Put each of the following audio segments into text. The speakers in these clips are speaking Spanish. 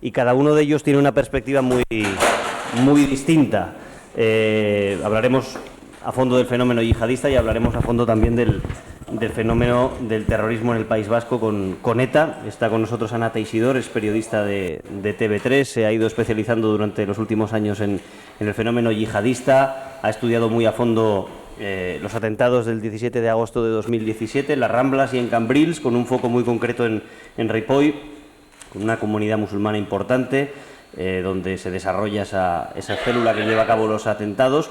y cada uno de ellos tiene una perspectiva muy distinta. Hablaremos a fondo del fenómeno yihadista y hablaremos a fondo también del fenómeno del terrorismo en el País Vasco con ETA. Está con nosotros Ana Teixidor, es periodista de TV3, se ha ido especializando durante los últimos años en el fenómeno yihadista, ha estudiado muy a fondo los atentados del 17 de agosto de 2017 en las Ramblas y en Cambrils, con un foco muy concreto en Ripoll, con una comunidad musulmana importante, donde se desarrolla esa célula que lleva a cabo los atentados.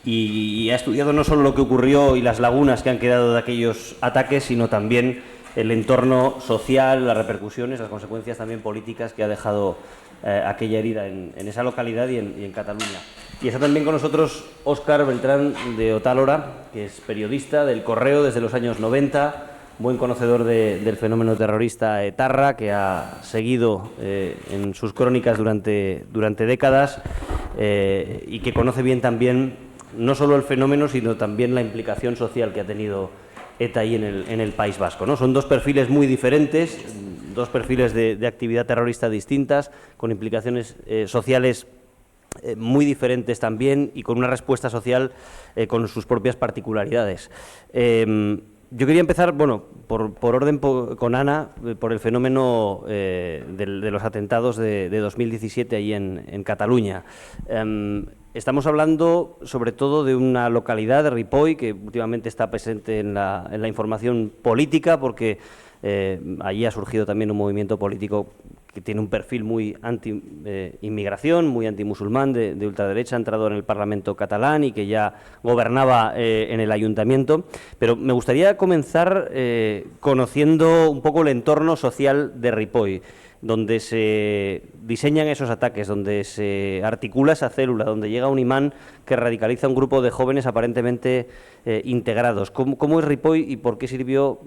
Y ha estudiado no solo lo que ocurrió y las lagunas que han quedado de aquellos ataques, sino también el entorno social, las repercusiones, las consecuencias también políticas que ha dejado aquella herida en esa localidad y en Cataluña. Y está también con nosotros Óscar Beltrán de Otálora, que es periodista del Correo desde los años 90, buen conocedor del fenómeno terrorista etarra, que ha seguido en sus crónicas durante décadas y que conoce bien también no solo el fenómeno, sino también la implicación social que ha tenido ETA ahí en el País Vasco, ¿no? Son dos perfiles muy diferentes, dos perfiles de actividad terrorista distintas, con implicaciones sociales muy diferentes también y con una respuesta social con sus propias particularidades. Yo quería empezar, bueno, por orden con Ana, por el fenómeno de los atentados de 2017 ahí en Cataluña. Estamos hablando sobre todo de una localidad de Ripoll que últimamente está presente en la información política, porque allí ha surgido también un movimiento político que tiene un perfil muy anti-inmigración, muy antimusulmán, de ultraderecha, ha entrado en el Parlamento catalán y que ya gobernaba en el ayuntamiento. Pero me gustaría comenzar conociendo un poco el entorno social de Ripoll, donde se diseñan esos ataques, donde se articula esa célula, donde llega un imán que radicaliza a un grupo de jóvenes aparentemente integrados. ¿Cómo es Ripoll y por qué sirvió,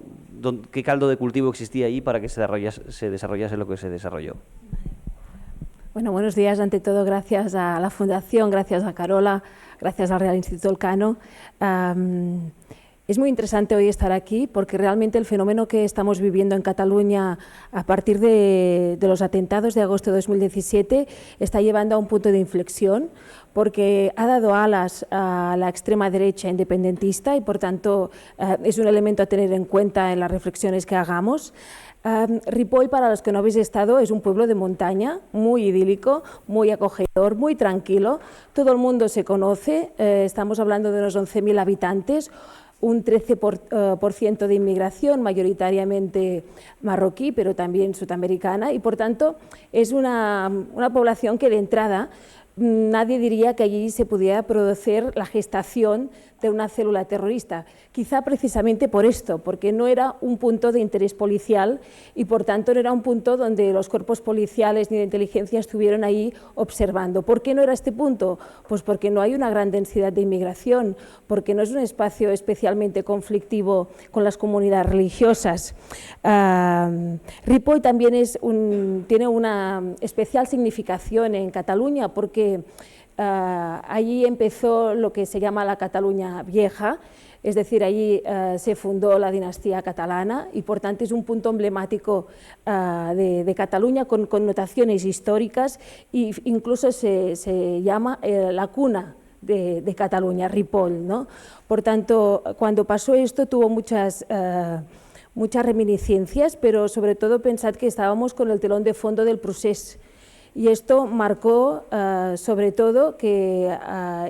qué caldo de cultivo existía ahí para que se desarrollase lo que se desarrolló? Bueno, buenos días. Ante todo, gracias a la Fundación, gracias a Carola, gracias al Real Instituto Elcano. Es muy interesante hoy estar aquí porque realmente el fenómeno que estamos viviendo en Cataluña a partir de los atentados de agosto de 2017 está llevando a un punto de inflexión, porque ha dado alas a la extrema derecha independentista y por tanto es un elemento a tener en cuenta en las reflexiones que hagamos. Ripoll, para los que no habéis estado, es un pueblo de montaña, muy idílico, muy acogedor, muy tranquilo, todo el mundo se conoce, estamos hablando de unos 11.000 habitantes, un 13% de inmigración, mayoritariamente marroquí, pero también sudamericana, y por tanto es una población que de entrada nadie diría que allí se pudiera producir la gestación de una célula terrorista, quizá precisamente por esto, porque no era un punto de interés policial y por tanto no era un punto donde los cuerpos policiales ni de inteligencia estuvieron ahí observando. ¿Por qué no era este punto? Pues porque no hay una gran densidad de inmigración, porque no es un espacio especialmente conflictivo con las comunidades religiosas. Ripoll también tiene una especial significación en Cataluña porque allí empezó lo que se llama la Cataluña Vieja, es decir, allí se fundó la dinastía catalana y por tanto es un punto emblemático de Cataluña con connotaciones históricas e incluso se llama la cuna de Cataluña, Ripoll, ¿no? Por tanto, cuando pasó esto tuvo muchas reminiscencias, pero sobre todo pensad que estábamos con el telón de fondo del procés. Y esto marcó sobre todo que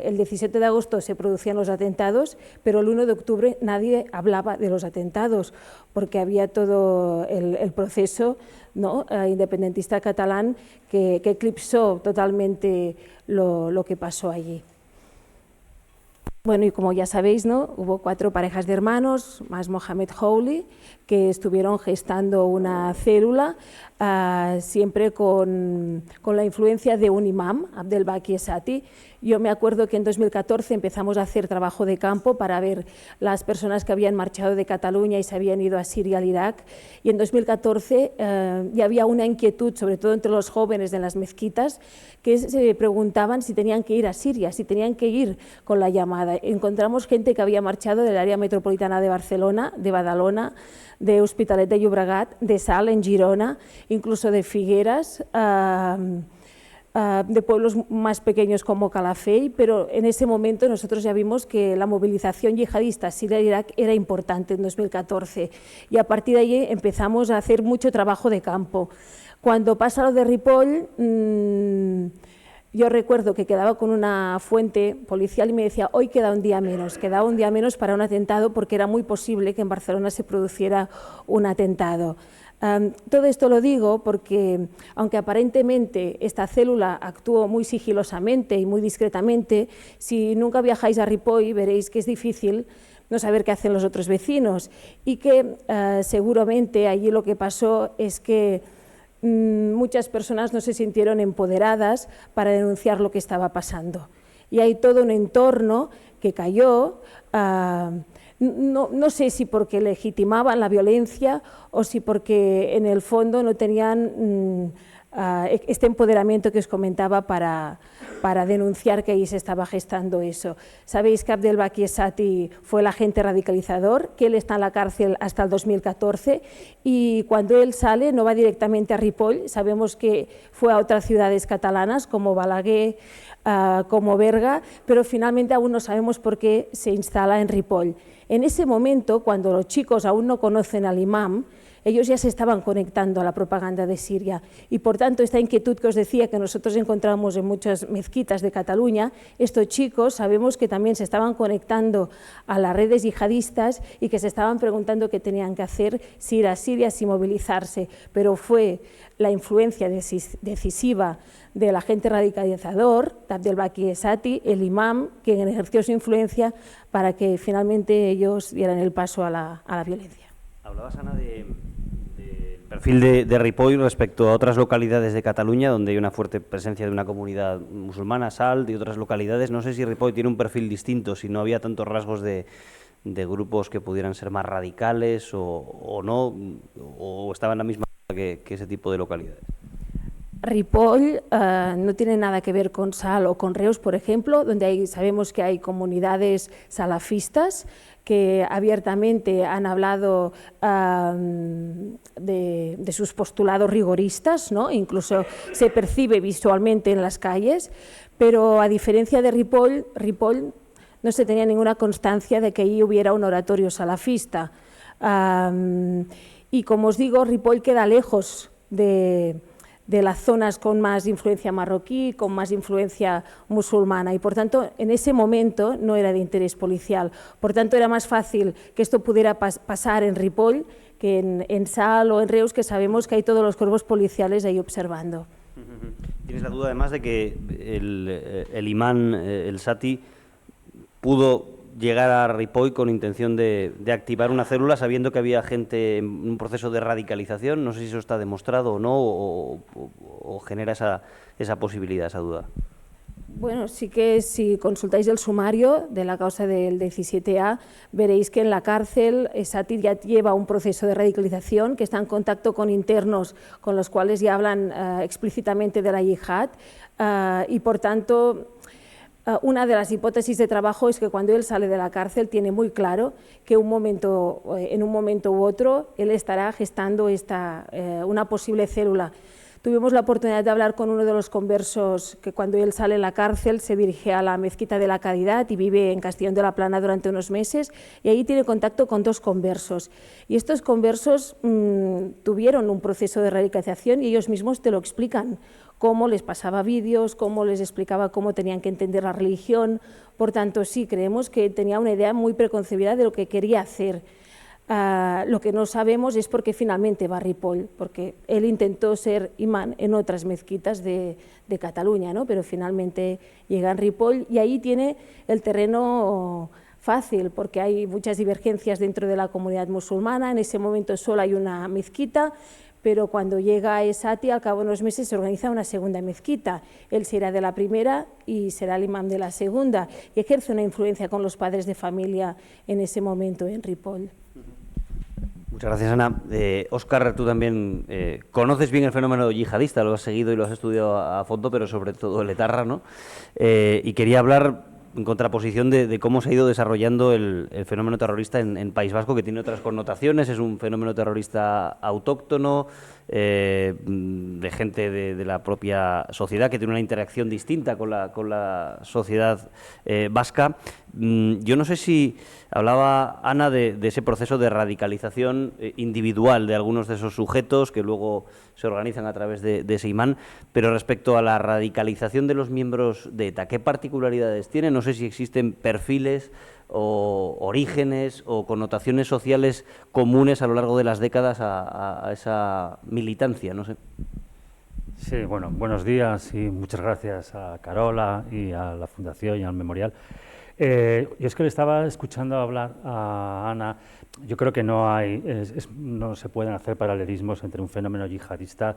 el 17 de agosto se producían los atentados, pero el 1 de octubre nadie hablaba de los atentados, porque había todo el proceso, ¿no?, independentista catalán que eclipsó totalmente lo que pasó allí. Bueno, y como ya sabéis, ¿no?, hubo 4 parejas de hermanos, más Mohamed Houli, que estuvieron gestando una célula, siempre con la influencia de un imam, Abdelbaki Esati. Yo me acuerdo que en 2014 empezamos a hacer trabajo de campo para ver las personas que habían marchado de Cataluña y se habían ido a Siria, al Irak, y en 2014 ya había una inquietud, sobre todo entre los jóvenes en las mezquitas, que se preguntaban si tenían que ir a Siria, si tenían que ir con la llamada. encontramos gente que había marchado del área metropolitana de Barcelona, de Badalona, de Hospitalet de Llobregat, de Salt, en Girona, incluso de Figueras, de pueblos más pequeños como Calafell, pero en ese momento nosotros ya vimos que la movilización yihadista Siria-Irak era importante en 2014 y a partir de ahí empezamos a hacer mucho trabajo de campo. Cuando pasa lo de Ripoll, yo recuerdo que quedaba con una fuente policial y me decía, hoy quedaba un día menos para un atentado porque era muy posible que en Barcelona se produciera un atentado. Todo esto lo digo porque, aunque aparentemente esta célula actuó muy sigilosamente y muy discretamente, si nunca viajáis a Ripoll veréis que es difícil no saber qué hacen los otros vecinos y que seguramente allí lo que pasó es que muchas personas no se sintieron empoderadas para denunciar lo que estaba pasando. Y hay todo un entorno que cayó, no sé si porque legitimaban la violencia o si porque en el fondo no tenían este empoderamiento que os comentaba para denunciar que ahí se estaba gestando eso. Sabéis que Abdelbaki Esati fue el agente radicalizador, que él está en la cárcel hasta el 2014 y cuando él sale no va directamente a Ripoll, sabemos que fue a otras ciudades catalanas como Balaguer, como Berga, pero finalmente aún no sabemos por qué se instala en Ripoll. En ese momento, cuando los chicos aún no conocen al imam, ellos ya se estaban conectando a la propaganda de Siria y, por tanto, esta inquietud que os decía que nosotros encontramos en muchas mezquitas de Cataluña, estos chicos sabemos que también se estaban conectando a las redes yihadistas y que se estaban preguntando qué tenían que hacer, si ir a Siria, si movilizarse, pero fue la influencia decisiva del agente radicalizador, Abdelbaki Esati, el imam, quien ejerció su influencia para que finalmente ellos dieran el paso a la violencia. Hablabas, Ana, del perfil de Ripoll respecto a otras localidades de Cataluña donde hay una fuerte presencia de una comunidad musulmana, Salt y otras localidades. No sé si Ripoll tiene un perfil distinto, si no había tantos rasgos de grupos que pudieran ser más radicales o no, o estaba en la misma que ese tipo de localidades. Ripoll no tiene nada que ver con Salt o con Reus, por ejemplo, donde sabemos que hay comunidades salafistas que abiertamente han hablado de sus postulados rigoristas, ¿no? Incluso se percibe visualmente en las calles, pero a diferencia de Ripoll no se tenía ninguna constancia de que allí hubiera un oratorio salafista. Y como os digo, Ripoll queda lejos de las zonas con más influencia marroquí, con más influencia musulmana y por tanto en ese momento no era de interés policial. Por tanto era más fácil que esto pudiera pasar en Ripoll que en Salt o en Reus, que sabemos que hay todos los cuerpos policiales ahí observando. ¿Tienes la duda además de que el imán, el Sati, pudo llegar a Ripoll con intención de activar una célula sabiendo que había gente en un proceso de radicalización? No sé si eso está demostrado o no, o genera esa posibilidad, esa duda. Bueno, sí que si consultáis el sumario de la causa del 17A, veréis que en la cárcel Esati ya lleva un proceso de radicalización, que está en contacto con internos con los cuales ya hablan explícitamente de la yihad y por tanto una de las hipótesis de trabajo es que cuando él sale de la cárcel tiene muy claro que en un momento u otro él estará gestando una posible célula. Tuvimos la oportunidad de hablar con uno de los conversos que cuando él sale de la cárcel se dirige a la Mezquita de la Caridad y vive en Castellón de la Plana durante unos meses y ahí tiene contacto con dos conversos. Y estos conversos tuvieron un proceso de radicalización y ellos mismos te lo explican, cómo les pasaba vídeos, cómo les explicaba cómo tenían que entender la religión. Por tanto, sí, creemos que tenía una idea muy preconcebida de lo que quería hacer. Lo que no sabemos es por qué finalmente va a Ripoll, porque él intentó ser imán en otras mezquitas de Cataluña, ¿no? Pero finalmente llega a Ripoll y ahí tiene el terreno fácil, porque hay muchas divergencias dentro de la comunidad musulmana. En ese momento solo hay una mezquita, pero cuando llega a Esati, al cabo de unos meses se organiza una segunda mezquita. Él será de la primera y será el imán de la segunda, y ejerce una influencia con los padres de familia en ese momento en Ripoll. Muchas gracias, Ana. Óscar, tú también conoces bien el fenómeno yihadista, lo has seguido y lo has estudiado a fondo, pero sobre todo el etarra, ¿no? Y quería hablar contraposición de cómo se ha ido desarrollando el fenómeno terrorista en País Vasco, que tiene otras connotaciones. Es un fenómeno terrorista autóctono, de gente de la propia sociedad, que tiene una interacción distinta con la sociedad vasca. Yo no sé si hablaba Ana de ese proceso de radicalización individual de algunos de esos sujetos que luego se organizan a través de ese imán, pero respecto a la radicalización de los miembros de ETA, ¿qué particularidades tiene? No sé si existen perfiles o orígenes o connotaciones sociales comunes a lo largo de las décadas a esa militancia, no sé. Sí, bueno, buenos días y muchas gracias a Carola y a la Fundación y al Memorial. Yo es que le estaba escuchando hablar a Ana. Yo creo que no se pueden hacer paralelismos entre un fenómeno yihadista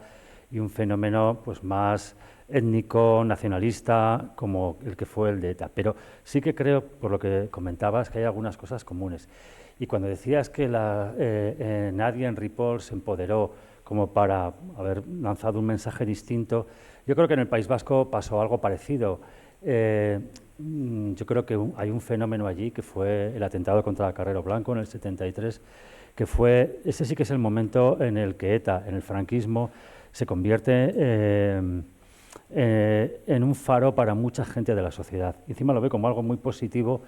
y un fenómeno pues más étnico, nacionalista, como el que fue el de ETA. Pero sí que creo, por lo que comentabas, que hay algunas cosas comunes. Y cuando decías que nadie en Ripoll se empoderó como para haber lanzado un mensaje distinto, yo creo que en el País Vasco pasó algo parecido. Yo creo que hay un fenómeno allí que fue el atentado contra Carrero Blanco en el 73, ese sí que es el momento en el que ETA, en el franquismo, se convierte en un faro para mucha gente de la sociedad. Y encima lo ve como algo muy positivo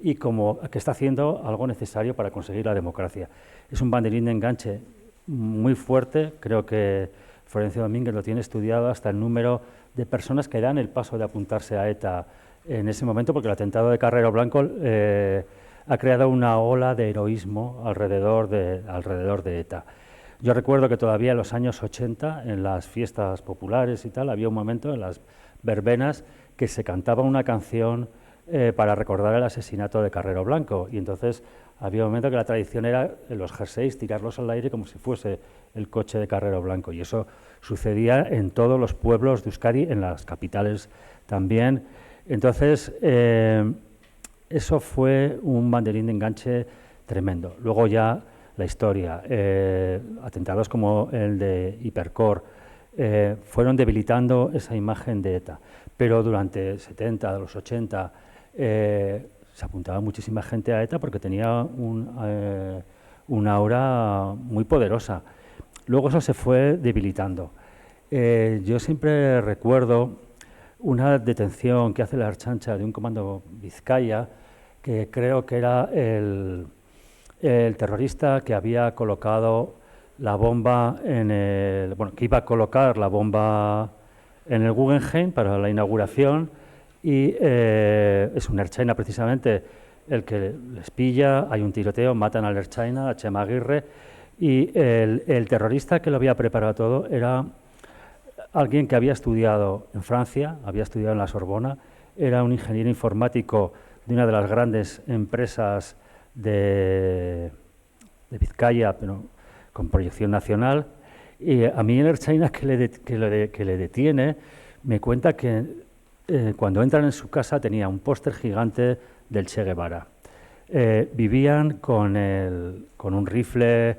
y como que está haciendo algo necesario para conseguir la democracia. Es un banderín de enganche muy fuerte. Creo que Florencio Domínguez lo tiene estudiado hasta el número de personas que dan el paso de apuntarse a ETA en ese momento, porque el atentado de Carrero Blanco ha creado una ola de heroísmo alrededor de ETA. Yo recuerdo que todavía en los años 80, en las fiestas populares y tal, había un momento en las verbenas que se cantaba una canción para recordar el asesinato de Carrero Blanco, y entonces había un momento que la tradición era en los jerseys tirarlos al aire como si fuese el coche de Carrero Blanco, y eso sucedía en todos los pueblos de Euskadi, en las capitales también. Entonces, eso fue un banderín de enganche tremendo. Luego ya la historia, atentados como el de Hipercor, fueron debilitando esa imagen de ETA. Pero durante los 70, los 80, se apuntaba muchísima gente a ETA porque tenía una aura muy poderosa. Luego eso se fue debilitando. Yo siempre recuerdo una detención que hace la Ertzaintza de un comando Vizcaya, que creo que era el terrorista que había colocado la bomba que iba a colocar la bomba en el Guggenheim para la inauguración, y es un ertzaina precisamente el que les pilla, hay un tiroteo, matan al ertzaina, a Chema Aguirre, y el terrorista que lo había preparado todo era alguien que había estudiado en Francia, había estudiado en la Sorbona, era un ingeniero informático de una de las grandes empresas de Vizcaya, pero con proyección nacional. Y a mí el ertzaina que le detiene me cuenta que cuando entran en su casa tenía un póster gigante del Che Guevara. Vivían con un rifle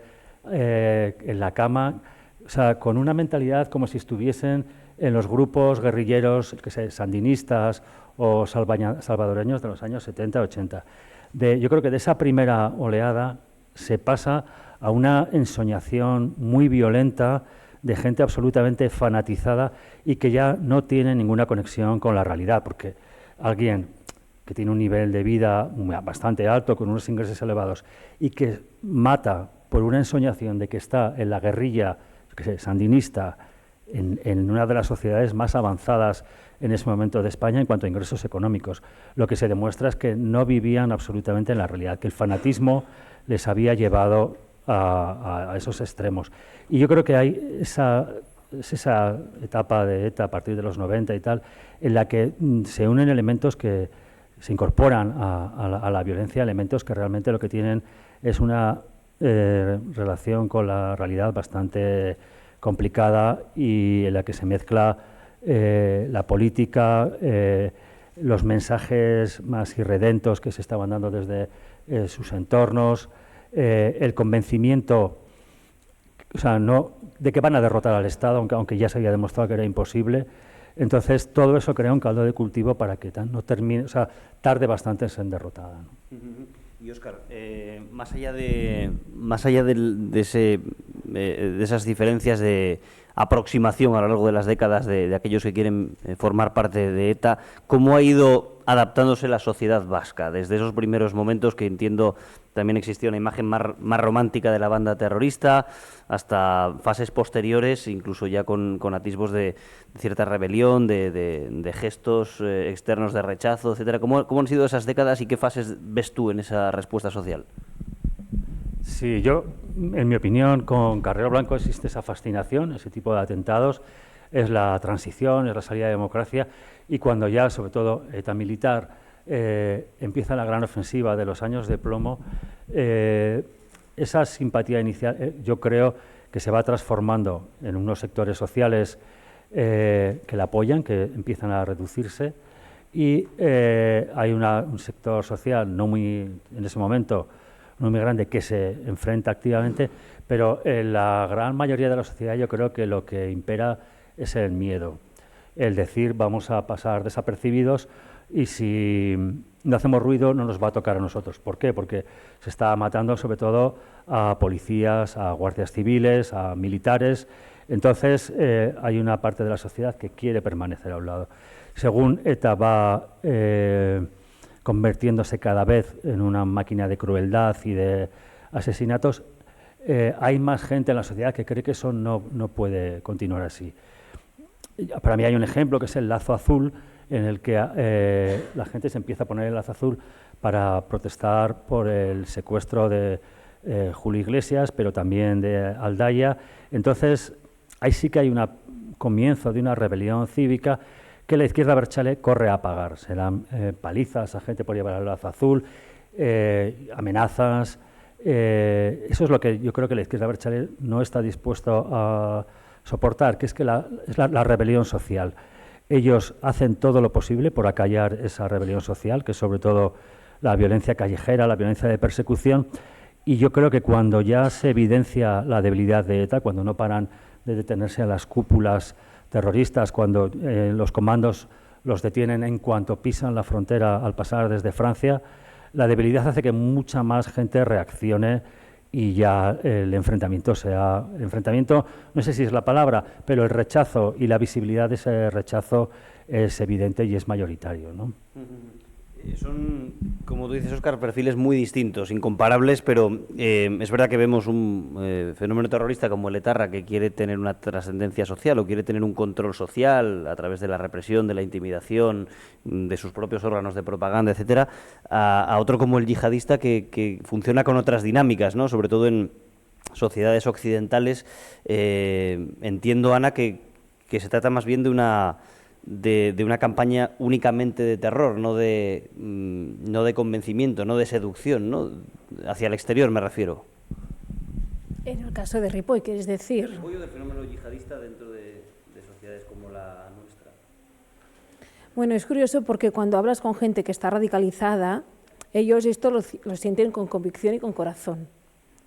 en la cama, o sea, con una mentalidad como si estuviesen en los grupos guerrilleros, sandinistas o salvadoreños de los años 70-80. Yo creo que de esa primera oleada se pasa a una ensoñación muy violenta de gente absolutamente fanatizada y que ya no tiene ninguna conexión con la realidad, porque alguien que tiene un nivel de vida bastante alto, con unos ingresos elevados, y que mata por una ensoñación de que está en la guerrilla sandinista, en una de las sociedades más avanzadas en ese momento de España en cuanto a ingresos económicos. Lo que se demuestra es que no vivían absolutamente en la realidad, que el fanatismo les había llevado a esos extremos. Y yo creo que hay esa etapa de ETA a partir de los 90 y tal, en la que se unen elementos que se incorporan a la violencia, elementos que realmente lo que tienen es una relación con la realidad bastante complicada, y en la que se mezcla la política, los mensajes más irredentos que se estaban dando desde sus entornos, el convencimiento, o sea, no de que van a derrotar al Estado, aunque ya se había demostrado que era imposible, Entonces, todo eso crea un caldo de cultivo para que no termine, o sea, tarde bastante en ser derrotada, ¿no? Y Óscar, más allá de esas diferencias de aproximación a lo largo de las décadas de aquellos que quieren formar parte de ETA, ¿cómo ha ido adaptándose la sociedad vasca desde esos primeros momentos, que entiendo también existía una imagen más romántica de la banda terrorista, hasta fases posteriores, incluso ya con atisbos de cierta rebelión, de gestos externos de rechazo, etcétera? ¿Cómo han sido esas décadas y qué fases ves tú en esa respuesta social? Sí, yo, en mi opinión, con Carrero Blanco existe esa fascinación, ese tipo de atentados, es la transición, es la salida de democracia, y cuando ya, sobre todo, ETA militar, empieza la gran ofensiva de los años de plomo, esa simpatía inicial, yo creo que se va transformando en unos sectores sociales que la apoyan, que empiezan a reducirse, y hay un sector social en ese momento, no muy grande, que se enfrenta activamente, pero en la gran mayoría de la sociedad yo creo que lo que impera es el miedo, el decir vamos a pasar desapercibidos y si no hacemos ruido no nos va a tocar a nosotros. ¿Por qué? Porque se está matando sobre todo a policías, a guardias civiles, a militares. Entonces hay una parte de la sociedad que quiere permanecer a un lado. Según ETA va convirtiéndose cada vez en una máquina de crueldad y de asesinatos, hay más gente en la sociedad que cree que eso no puede continuar así. Para mí hay un ejemplo que es el lazo azul, en el que la gente se empieza a poner el lazo azul para protestar por el secuestro de Julio Iglesias, pero también de Aldaya. Entonces, ahí sí que hay un comienzo de una rebelión cívica que la izquierda abertzale corre a apagar. Se dan palizas a gente por llevar el lazo azul, amenazas. Eso es lo que yo creo que la izquierda abertzale no está dispuesto a soportar, que es que es la rebelión social. Ellos hacen todo lo posible por acallar esa rebelión social, que es sobre todo la violencia callejera, la violencia de persecución, y yo creo que cuando ya se evidencia la debilidad de ETA, cuando no paran de detenerse a las cúpulas terroristas, cuando los comandos los detienen en cuanto pisan la frontera al pasar desde Francia, la debilidad hace que mucha más gente reaccione y ya el enfrentamiento, no sé si es la palabra, pero el rechazo y la visibilidad de ese rechazo es evidente y es mayoritario, ¿no? Son, como tú dices, Óscar, perfiles muy distintos, incomparables, pero es verdad que vemos un fenómeno terrorista como el etarra, que quiere tener una trascendencia social o quiere tener un control social a través de la represión, de la intimidación, de sus propios órganos de propaganda, etcétera, a otro como el yihadista que funciona con otras dinámicas, ¿no? Sobre todo en sociedades occidentales. Entiendo, Ana, que se trata más bien de una campaña únicamente de terror, no de convencimiento, no de seducción, ¿no? Hacia el exterior me refiero. En el caso de Ripoll, ¿quieres decir? El apoyo del fenómeno yihadista dentro de sociedades como la nuestra. Bueno, es curioso porque cuando hablas con gente que está radicalizada, ellos esto lo sienten con convicción y con corazón.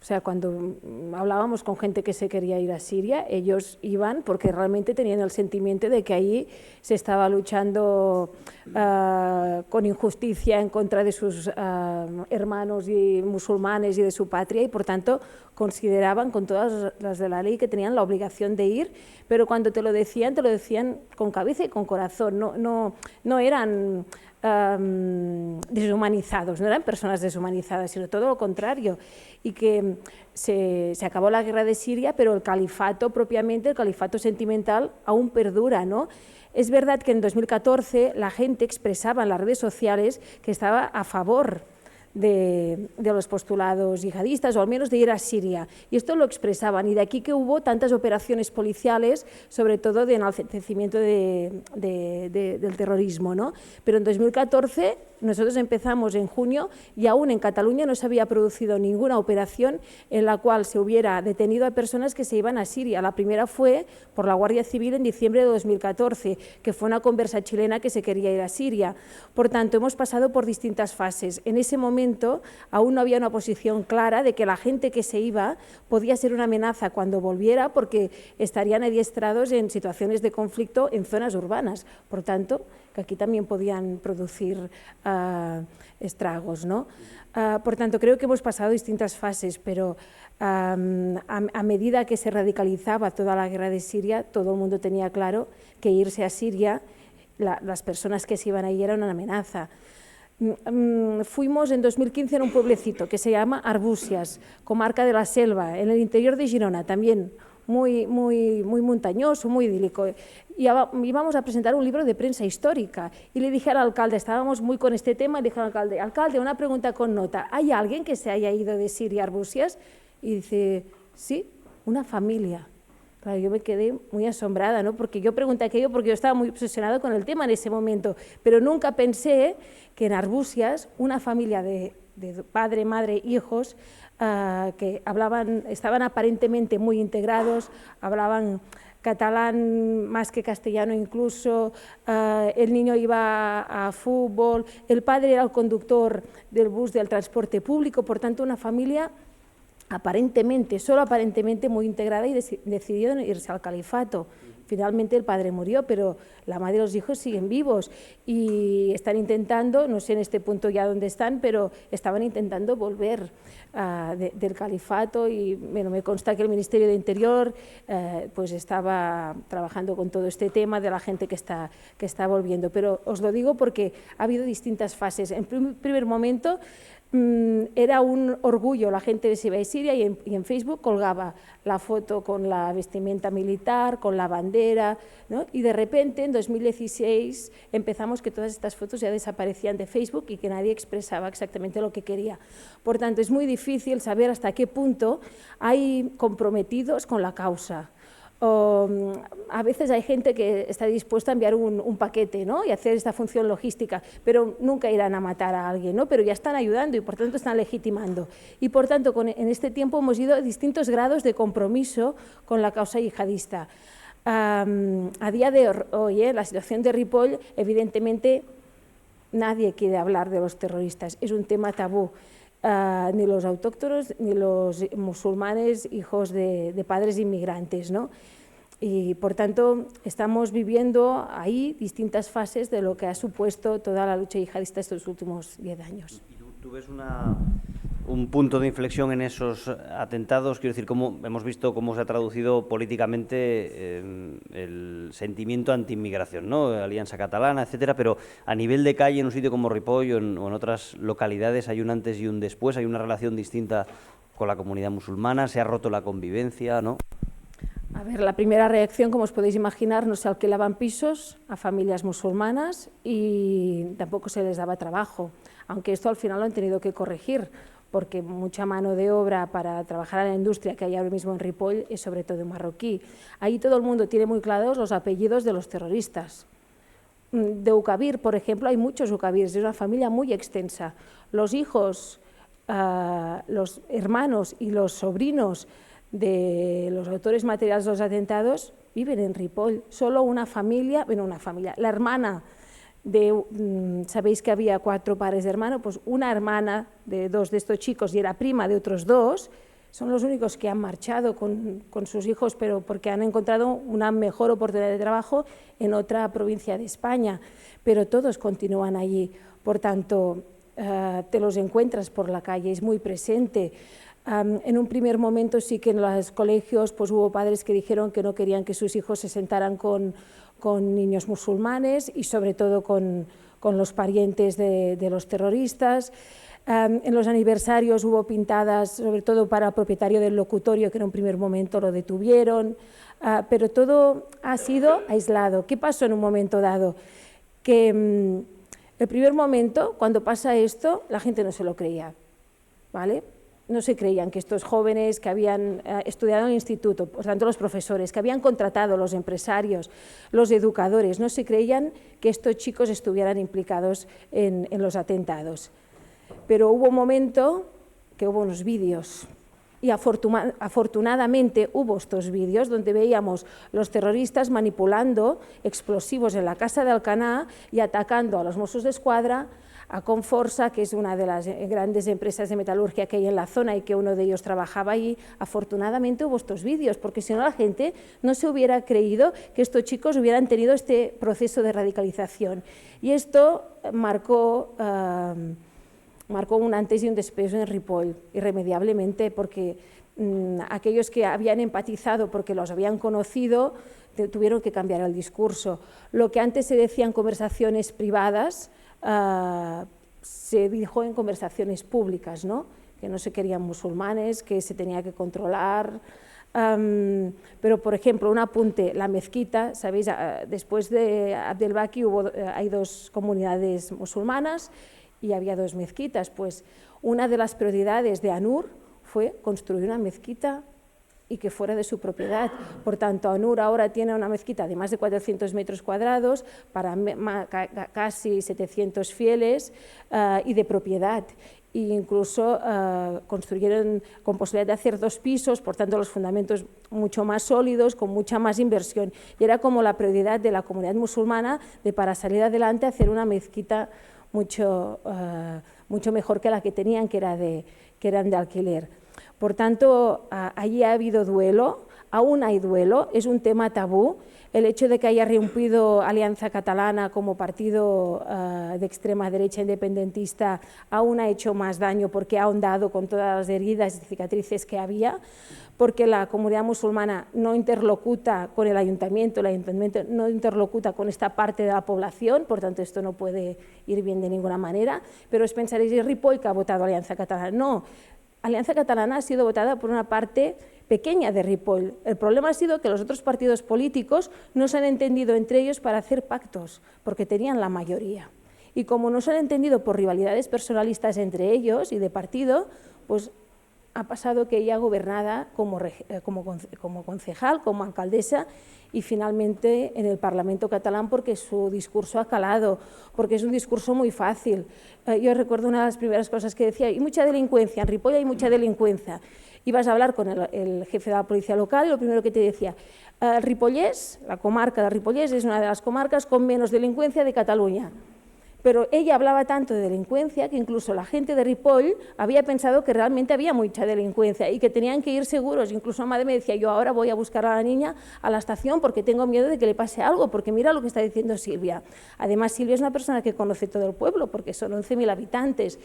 O sea, cuando hablábamos con gente que se quería ir a Siria, ellos iban porque realmente tenían el sentimiento de que allí se estaba luchando con injusticia en contra de sus hermanos y musulmanes y de su patria, y por tanto consideraban con todas las de la ley que tenían la obligación de ir, pero cuando te lo decían con cabeza y con corazón, no eran deshumanizados, no eran personas deshumanizadas, sino todo lo contrario, y que se acabó la guerra de Siria, pero el califato propiamente, el califato sentimental, aún perdura, ¿no? Es verdad que en 2014 la gente expresaba en las redes sociales que estaba a favor de los postulados yihadistas, o al menos de ir a Siria, y esto lo expresaban, y de aquí que hubo tantas operaciones policiales, sobre todo de enaltecimiento del terrorismo, ¿no? Pero en 2014 nosotros empezamos en junio y aún en Cataluña no se había producido ninguna operación en la cual se hubiera detenido a personas que se iban a Siria. La primera fue por la Guardia Civil en diciembre de 2014, que fue una conversa chilena que se quería ir a Siria. Por tanto, hemos pasado por distintas fases. En ese momento momento aún no había una posición clara de que la gente que se iba podía ser una amenaza cuando volviera, porque estarían adiestrados en situaciones de conflicto en zonas urbanas. Por tanto, que aquí también podían producir estragos, ¿no? Por tanto, creo que hemos pasado distintas fases, pero a medida que se radicalizaba toda la guerra de Siria, todo el mundo tenía claro que irse a Siria, las personas que se iban allí eran una amenaza. Fuimos en 2015 en un pueblecito que se llama Arbúcies, comarca de la Selva, en el interior de Girona, también muy montañoso, muy idílico. Y íbamos a presentar un libro de prensa histórica y le dije al alcalde, estábamos muy con este tema, y le dije al alcalde, alcalde, una pregunta con nota, ¿hay alguien que se haya ido de Siria a Arbúcies? Y dice, sí, una familia. Claro, yo me quedé muy asombrada, ¿no? Porque yo pregunté aquello porque yo estaba muy obsesionada con el tema en ese momento, pero nunca pensé que en Arbúcies una familia de padre, madre, hijos, que estaban aparentemente muy integrados, hablaban catalán más que castellano incluso, el niño iba a fútbol, el padre era el conductor del bus del transporte público, por tanto una familia aparentemente, solo aparentemente muy integrada, y decidieron irse al califato. Finalmente el padre murió, pero la madre y los hijos siguen vivos y están intentando, no sé en este punto ya dónde están, pero estaban intentando volver del califato, y bueno, me consta que el Ministerio de Interior pues estaba trabajando con todo este tema de la gente que está volviendo. Pero os lo digo porque ha habido distintas fases. En primer momento era un orgullo la gente de Siria, y en Facebook colgaba la foto con la vestimenta militar, con la bandera, ¿no? Y de repente en 2016 empezamos que todas estas fotos ya desaparecían de Facebook y que nadie expresaba exactamente lo que quería. Por tanto, es muy difícil saber hasta qué punto hay comprometidos con la causa. A veces hay gente que está dispuesta a enviar un paquete, ¿no? Y hacer esta función logística, pero nunca irán a matar a alguien, ¿no? Pero ya están ayudando y por tanto están legitimando. Y por tanto en este tiempo hemos ido a distintos grados de compromiso con la causa yihadista. A día de hoy, la situación de Ripoll, evidentemente nadie quiere hablar de los terroristas, es un tema tabú. Ni los autóctonos ni los musulmanes hijos de padres inmigrantes, ¿no? Y por tanto estamos viviendo ahí distintas fases de lo que ha supuesto toda la lucha yihadista estos últimos 10 años. ¿Tú ves un punto de inflexión en esos atentados? Quiero decir, hemos visto cómo se ha traducido políticamente el sentimiento anti-inmigración, ¿no? Alianza Catalana, etcétera, pero a nivel de calle, en un sitio como Ripoll o en otras localidades, hay un antes y un después, hay una relación distinta con la comunidad musulmana, se ha roto la convivencia, ¿no? A ver, la primera reacción, como os podéis imaginar, no se alquilaban pisos a familias musulmanas y tampoco se les daba trabajo, aunque esto al final lo han tenido que corregir, porque mucha mano de obra para trabajar en la industria que hay ahora mismo en Ripoll es sobre todo marroquí. Ahí todo el mundo tiene muy claros los apellidos de los terroristas. De Ucabir, por ejemplo, hay muchos Ucabirs, es una familia muy extensa. Los hijos, los hermanos y los sobrinos de los autores materiales de los atentados viven en Ripoll. Solo una familia, la hermana sabéis que había 4 pares de hermanos, pues una hermana de 2 de estos chicos y era prima de otros 2, son los únicos que han marchado con sus hijos, pero porque han encontrado una mejor oportunidad de trabajo en otra provincia de España, pero todos continúan allí. Por tanto, te los encuentras por la calle, es muy presente. En un primer momento sí que en los colegios pues hubo padres que dijeron que no querían que sus hijos se sentaran con niños musulmanes y sobre todo con los parientes de los terroristas. En los aniversarios hubo pintadas, sobre todo para el propietario del locutorio, que en un primer momento lo detuvieron, pero todo ha sido aislado. ¿Qué pasó en un momento dado? Que el primer momento, cuando pasa esto, la gente no se lo creía, ¿vale? No se creían que estos jóvenes que habían estudiado en el instituto, por tanto los profesores, que habían contratado los empresarios, los educadores, no se creían que estos chicos estuvieran implicados en los atentados. Pero hubo un momento que hubo unos vídeos y afortunadamente hubo estos vídeos donde veíamos los terroristas manipulando explosivos en la casa de Alcanar y atacando a los Mossos d'Esquadra, a Conforsa, que es una de las grandes empresas de metalurgia que hay en la zona y que uno de ellos trabajaba allí. Afortunadamente hubo estos vídeos, porque si no la gente no se hubiera creído que estos chicos hubieran tenido este proceso de radicalización. Y esto marcó un antes y un después en Ripoll, irremediablemente, porque aquellos que habían empatizado porque los habían conocido tuvieron que cambiar el discurso. Lo que antes se decía en conversaciones privadas se dijo en conversaciones públicas, ¿no? Que no se querían musulmanes, que se tenía que controlar. Pero, por ejemplo, un apunte, la mezquita, ¿sabéis? Después de Abdelbaki hay 2 comunidades musulmanas y había 2 mezquitas. Pues una de las prioridades de ANUR fue construir una mezquita y que fuera de su propiedad. Por tanto, ANUR ahora tiene una mezquita de más de 400 metros cuadrados para casi 700 fieles y de propiedad. E incluso construyeron con posibilidad de hacer 2 pisos, por tanto los fundamentos mucho más sólidos, con mucha más inversión. Y era como la prioridad de la comunidad musulmana de, para salir adelante, hacer una mezquita mucho mejor que la que tenían, que eran de alquiler. Por tanto, allí ha habido duelo, aún hay duelo, es un tema tabú. El hecho de que haya irrumpido Alianza Catalana como partido de extrema derecha independentista aún ha hecho más daño, porque ha ahondado con todas las heridas y cicatrices que había, porque la comunidad musulmana no interlocuta con el ayuntamiento no interlocuta con esta parte de la población, por tanto esto no puede ir bien de ninguna manera. Pero os pensaréis, ¿es Ripoll que ha votado Alianza Catalana? No, Alianza Catalana ha sido votada por una parte pequeña de Ripoll. El problema ha sido que los otros partidos políticos no se han entendido entre ellos para hacer pactos, porque tenían la mayoría. Y como no se han entendido por rivalidades personalistas entre ellos y de partido, pues ha pasado que ella gobernada como concejal, como alcaldesa, y finalmente en el Parlamento catalán, porque su discurso ha calado, porque es un discurso muy fácil. Yo recuerdo una de las primeras cosas que decía: hay mucha delincuencia, en Ripoll hay mucha delincuencia. Ibas a hablar con el jefe de la policía local y lo primero que te decía: Ripollès, la comarca de Ripollès es una de las comarcas con menos delincuencia de Cataluña. Pero ella hablaba tanto de delincuencia que incluso la gente de Ripoll había pensado que realmente había mucha delincuencia y que tenían que ir seguros. Incluso madre me decía: yo ahora voy a buscar a la niña a la estación porque tengo miedo de que le pase algo, porque mira lo que está diciendo Silvia. Además, Silvia es una persona que conoce todo el pueblo, porque son 11.000 habitantes.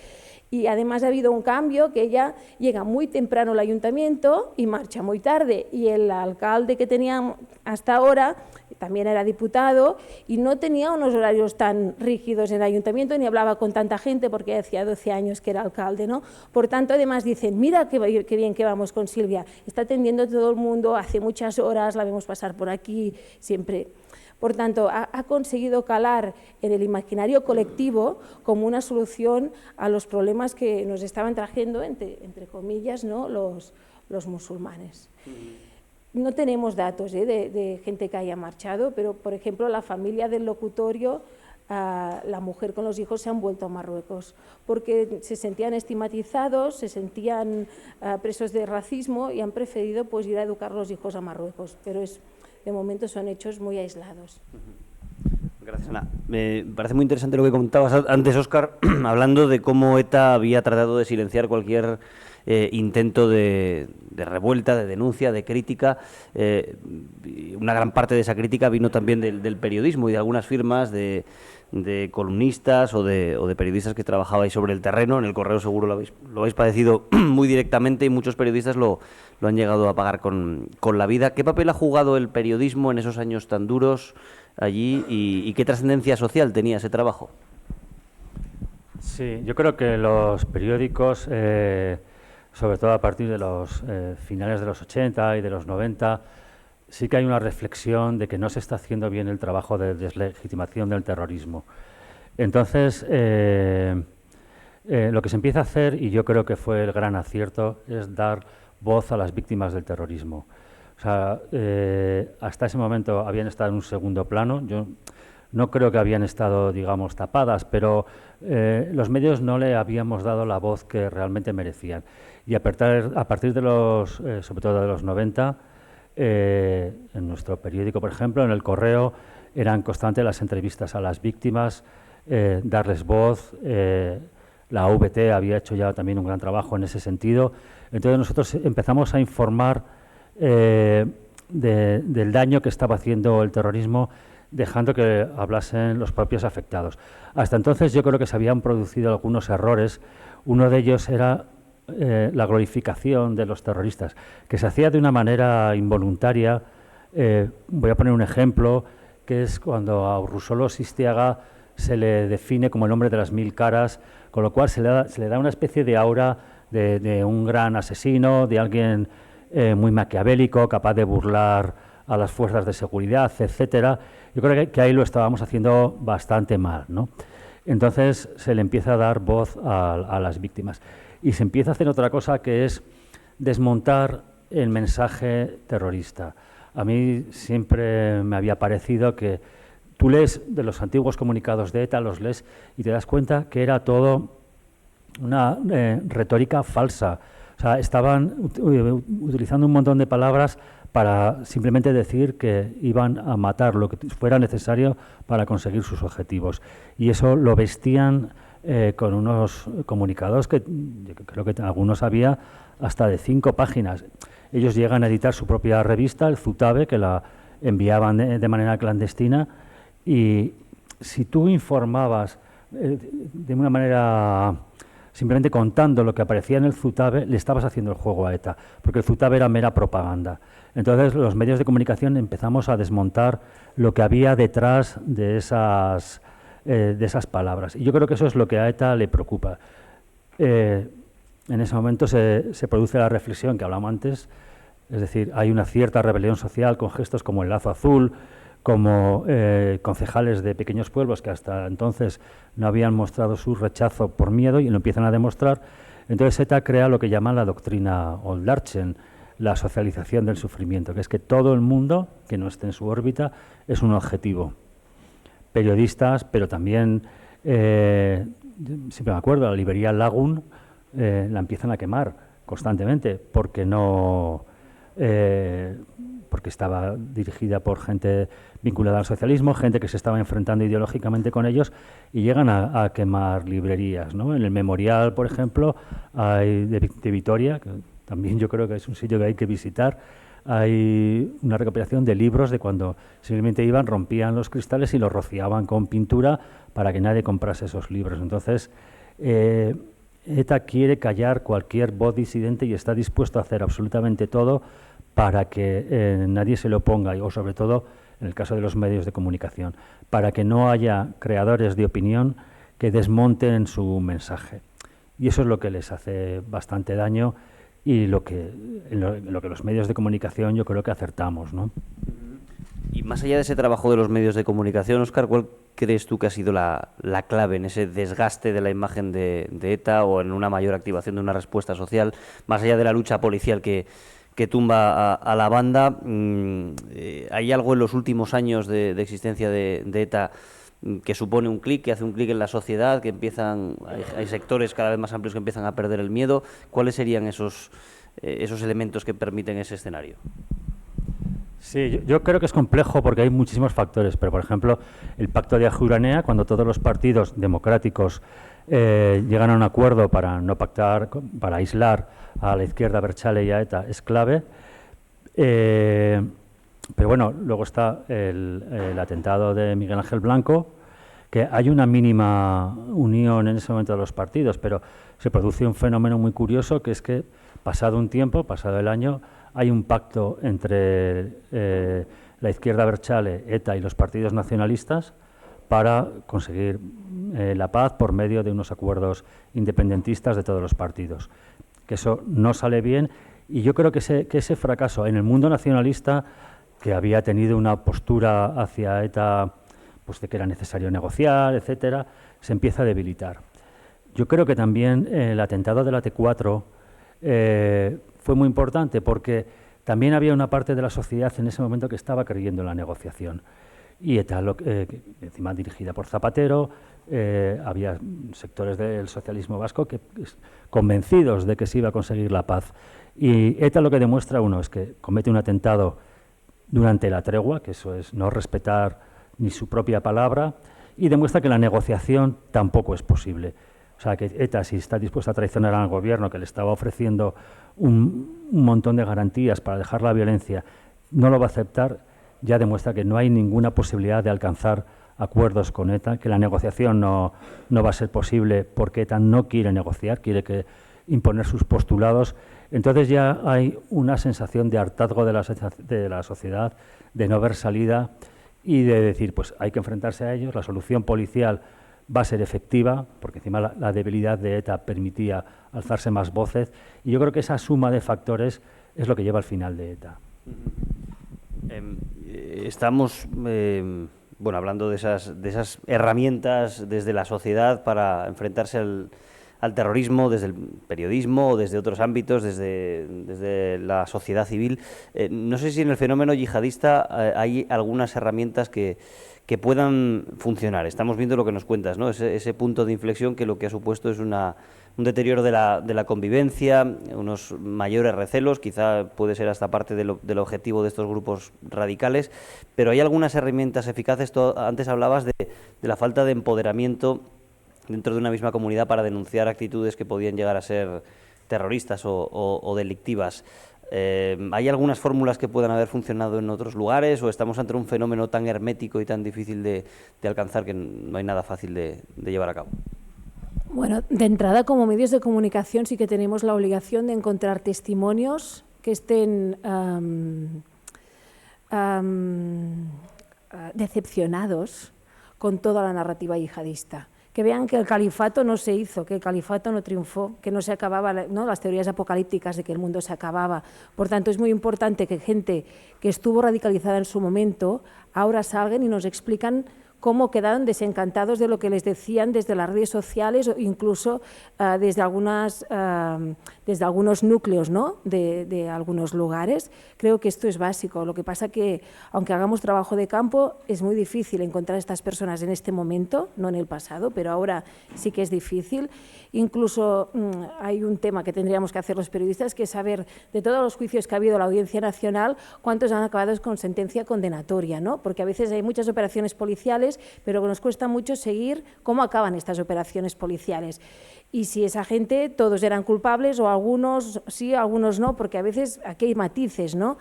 Y además ha habido un cambio, que ella llega muy temprano al ayuntamiento y marcha muy tarde. Y el alcalde que tenía hasta ahora también era diputado y no tenía unos horarios tan rígidos en el ayuntamiento, ni hablaba con tanta gente, porque hacía 12 años que era alcalde, ¿no? Por tanto, además dicen: mira qué bien que vamos con Silvia, está atendiendo a todo el mundo, hace muchas horas, la vemos pasar por aquí, siempre. Por tanto, ha conseguido calar en el imaginario colectivo como una solución a los problemas que nos estaban trayendo, entre comillas, ¿no?, los musulmanes. No tenemos datos de gente que haya marchado, pero, por ejemplo, la familia del locutorio, la mujer con los hijos se han vuelto a Marruecos, porque se sentían estigmatizados, se sentían presos de racismo y han preferido, pues, ir a educar a los hijos a Marruecos. Pero de momento son hechos muy aislados. Gracias, Ana. Me parece muy interesante lo que comentabas antes, Óscar, hablando de cómo ETA había tratado de silenciar cualquier intento de revuelta, de denuncia, de crítica. Una gran parte de esa crítica vino también del periodismo y de algunas firmas de columnistas o de periodistas que trabajabais sobre el terreno. En el Correo seguro lo habéis padecido muy directamente y muchos periodistas lo han llegado a pagar con la vida. ¿Qué papel ha jugado el periodismo en esos años tan duros allí y qué trascendencia social tenía ese trabajo? Sí, yo creo que los periódicos, sobre todo a partir de los finales de los 80 y de los 90, sí que hay una reflexión de que no se está haciendo bien el trabajo de deslegitimación del terrorismo. Entonces, lo que se empieza a hacer, y yo creo que fue el gran acierto, es dar voz a las víctimas del terrorismo. O sea, hasta ese momento habían estado en un segundo plano. Yo no creo que habían estado, digamos, tapadas, pero los medios no le habíamos dado la voz que realmente merecían. Y a partir de los, sobre todo de los 90, en nuestro periódico, por ejemplo, en El Correo, eran constantes las entrevistas a las víctimas, darles voz. La AVT había hecho ya también un gran trabajo en ese sentido. Entonces nosotros empezamos a informar del daño que estaba haciendo el terrorismo, dejando que hablasen los propios afectados. Hasta entonces yo creo que se habían producido algunos errores. Uno de ellos era la glorificación de los terroristas, que se hacía de una manera involuntaria. Voy a poner un ejemplo, que es cuando a Urrusolo Sistiaga se le define como el hombre de las 1000 caras, con lo cual se le da una especie de aura de un gran asesino, de alguien muy maquiavélico, capaz de burlar a las fuerzas de seguridad, etcétera. Yo creo que ahí lo estábamos haciendo bastante mal, ¿no? Entonces se le empieza a dar voz a las víctimas. Y se empieza a hacer otra cosa, que es desmontar el mensaje terrorista. A mí siempre me había parecido que tú lees de los antiguos comunicados de ETA, los lees y te das cuenta que era todo una retórica falsa. O sea, estaban utilizando un montón de palabras para simplemente decir que iban a matar lo que fuera necesario para conseguir sus objetivos. Y eso lo vestían con unos comunicados que yo creo que algunos había hasta de 5 páginas. Ellos llegan a editar su propia revista, el Zutabe, que la enviaban de manera clandestina, y si tú informabas de una manera simplemente contando lo que aparecía en el Zutabe, le estabas haciendo el juego a ETA, porque el Zutabe era mera propaganda. Entonces los medios de comunicación empezamos a desmontar lo que había detrás de esas palabras. Y yo creo que eso es lo que a ETA le preocupa. En ese momento se produce la reflexión que hablamos antes, es decir, hay una cierta rebelión social con gestos como el lazo azul, como concejales de pequeños pueblos que hasta entonces no habían mostrado su rechazo por miedo y lo empiezan a demostrar. Entonces ETA crea lo que llaman la doctrina Oldarchen, la socialización del sufrimiento, que es que todo el mundo que no esté en su órbita es un objetivo. Periodistas, pero también, siempre me acuerdo, la librería Lagun la empiezan a quemar constantemente porque porque estaba dirigida por gente vinculada al socialismo, gente que se estaba enfrentando ideológicamente con ellos, y llegan a quemar librerías, ¿no? En el Memorial, por ejemplo, hay de Vitoria, que también yo creo que es un sitio que hay que visitar, hay una recopilación de libros de cuando simplemente iban, rompían los cristales y los rociaban con pintura para que nadie comprase esos libros. Entonces, ETA quiere callar cualquier voz disidente y está dispuesto a hacer absolutamente todo para que nadie se lo oponga, o sobre todo en el caso de los medios de comunicación, para que no haya creadores de opinión que desmonten su mensaje. Y eso es lo que les hace bastante daño y en lo que los medios de comunicación yo creo que acertamos, ¿no? Y más allá de ese trabajo de los medios de comunicación, Óscar, ¿cuál crees tú que ha sido la clave en ese desgaste de la imagen de ETA o en una mayor activación de una respuesta social, más allá de la lucha policial que tumba a la banda? ¿Hay algo en los últimos años de existencia de ETA que supone un clic, que hace un clic en la sociedad, que hay sectores cada vez más amplios que empiezan a perder el miedo? ¿Cuáles serían esos elementos que permiten ese escenario? Sí, yo creo que es complejo porque hay muchísimos factores, pero por ejemplo el pacto de Ajuranea, cuando todos los partidos democráticos llegan a un acuerdo para no pactar, para aislar a la izquierda Abertzale y a ETA, es clave. Pero bueno, luego está el atentado de Miguel Ángel Blanco, que hay una mínima unión en ese momento de los partidos, pero se produce un fenómeno muy curioso, que es que pasado un tiempo, pasado el año, hay un pacto entre la izquierda Abertzale, ETA y los partidos nacionalistas para conseguir la paz por medio de unos acuerdos independentistas de todos los partidos. Que eso no sale bien, y yo creo que ese fracaso en el mundo nacionalista, que había tenido una postura hacia ETA, pues de que era necesario negociar, etcétera, se empieza a debilitar. Yo creo que también el atentado de la T4 fue muy importante porque también había una parte de la sociedad en ese momento que estaba creyendo en la negociación. Y ETA, encima dirigida por Zapatero, había sectores del socialismo vasco convencidos de que se iba a conseguir la paz. Y ETA lo que demuestra, uno, es que comete un atentado durante la tregua, que eso es no respetar ni su propia palabra, y demuestra que la negociación tampoco es posible. O sea, que ETA, si está dispuesta a traicionar al gobierno que le estaba ofreciendo un montón de garantías para dejar la violencia, no lo va a aceptar, ya demuestra que no hay ninguna posibilidad de alcanzar acuerdos con ETA, que la negociación no va a ser posible porque ETA no quiere negociar, quiere imponer sus postulados. Entonces ya hay una sensación de hartazgo de la sociedad, de no ver salida y de decir, pues hay que enfrentarse a ellos, la solución policial va a ser efectiva, porque encima la debilidad de ETA permitía alzarse más voces, y yo creo que esa suma de factores es lo que lleva al final de ETA. Estamos hablando de esas herramientas desde la sociedad para enfrentarse al terrorismo, desde el periodismo o desde otros ámbitos, desde la sociedad civil. No sé si en el fenómeno yihadista hay algunas herramientas que puedan funcionar. Estamos viendo lo que nos cuentas, ¿no? Ese punto de inflexión que lo que ha supuesto es un deterioro de la convivencia, unos mayores recelos, quizá puede ser hasta parte del objetivo de estos grupos radicales, pero hay algunas herramientas eficaces. Antes hablabas de la falta de empoderamiento dentro de una misma comunidad para denunciar actitudes que podían llegar a ser terroristas o delictivas. ¿Hay algunas fórmulas que puedan haber funcionado en otros lugares o estamos ante un fenómeno tan hermético y tan difícil de alcanzar que no hay nada fácil de llevar a cabo? Bueno, de entrada, como medios de comunicación sí que tenemos la obligación de encontrar testimonios que estén decepcionados con toda la narrativa yihadista, que vean que el califato no se hizo, que el califato no triunfó, que no se acababa, ¿no?, las teorías apocalípticas de que el mundo se acababa. Por tanto, es muy importante que gente que estuvo radicalizada en su momento ahora salgan y nos explican cómo quedaron desencantados de lo que les decían desde las redes sociales o incluso desde algunos núcleos, ¿no?, de algunos lugares. Creo que esto es básico. Lo que pasa que, aunque hagamos trabajo de campo, es muy difícil encontrar a estas personas en este momento, no en el pasado, pero ahora sí que es difícil. Incluso hay un tema que tendríamos que hacer los periodistas, que es saber de todos los juicios que ha habido en la Audiencia Nacional, cuántos han acabado con sentencia condenatoria, ¿no? Porque a veces hay muchas operaciones policiales, pero nos cuesta mucho seguir cómo acaban estas operaciones policiales. Y si esa gente, todos eran culpables o algunos sí, algunos no, porque a veces aquí hay matices, ¿no?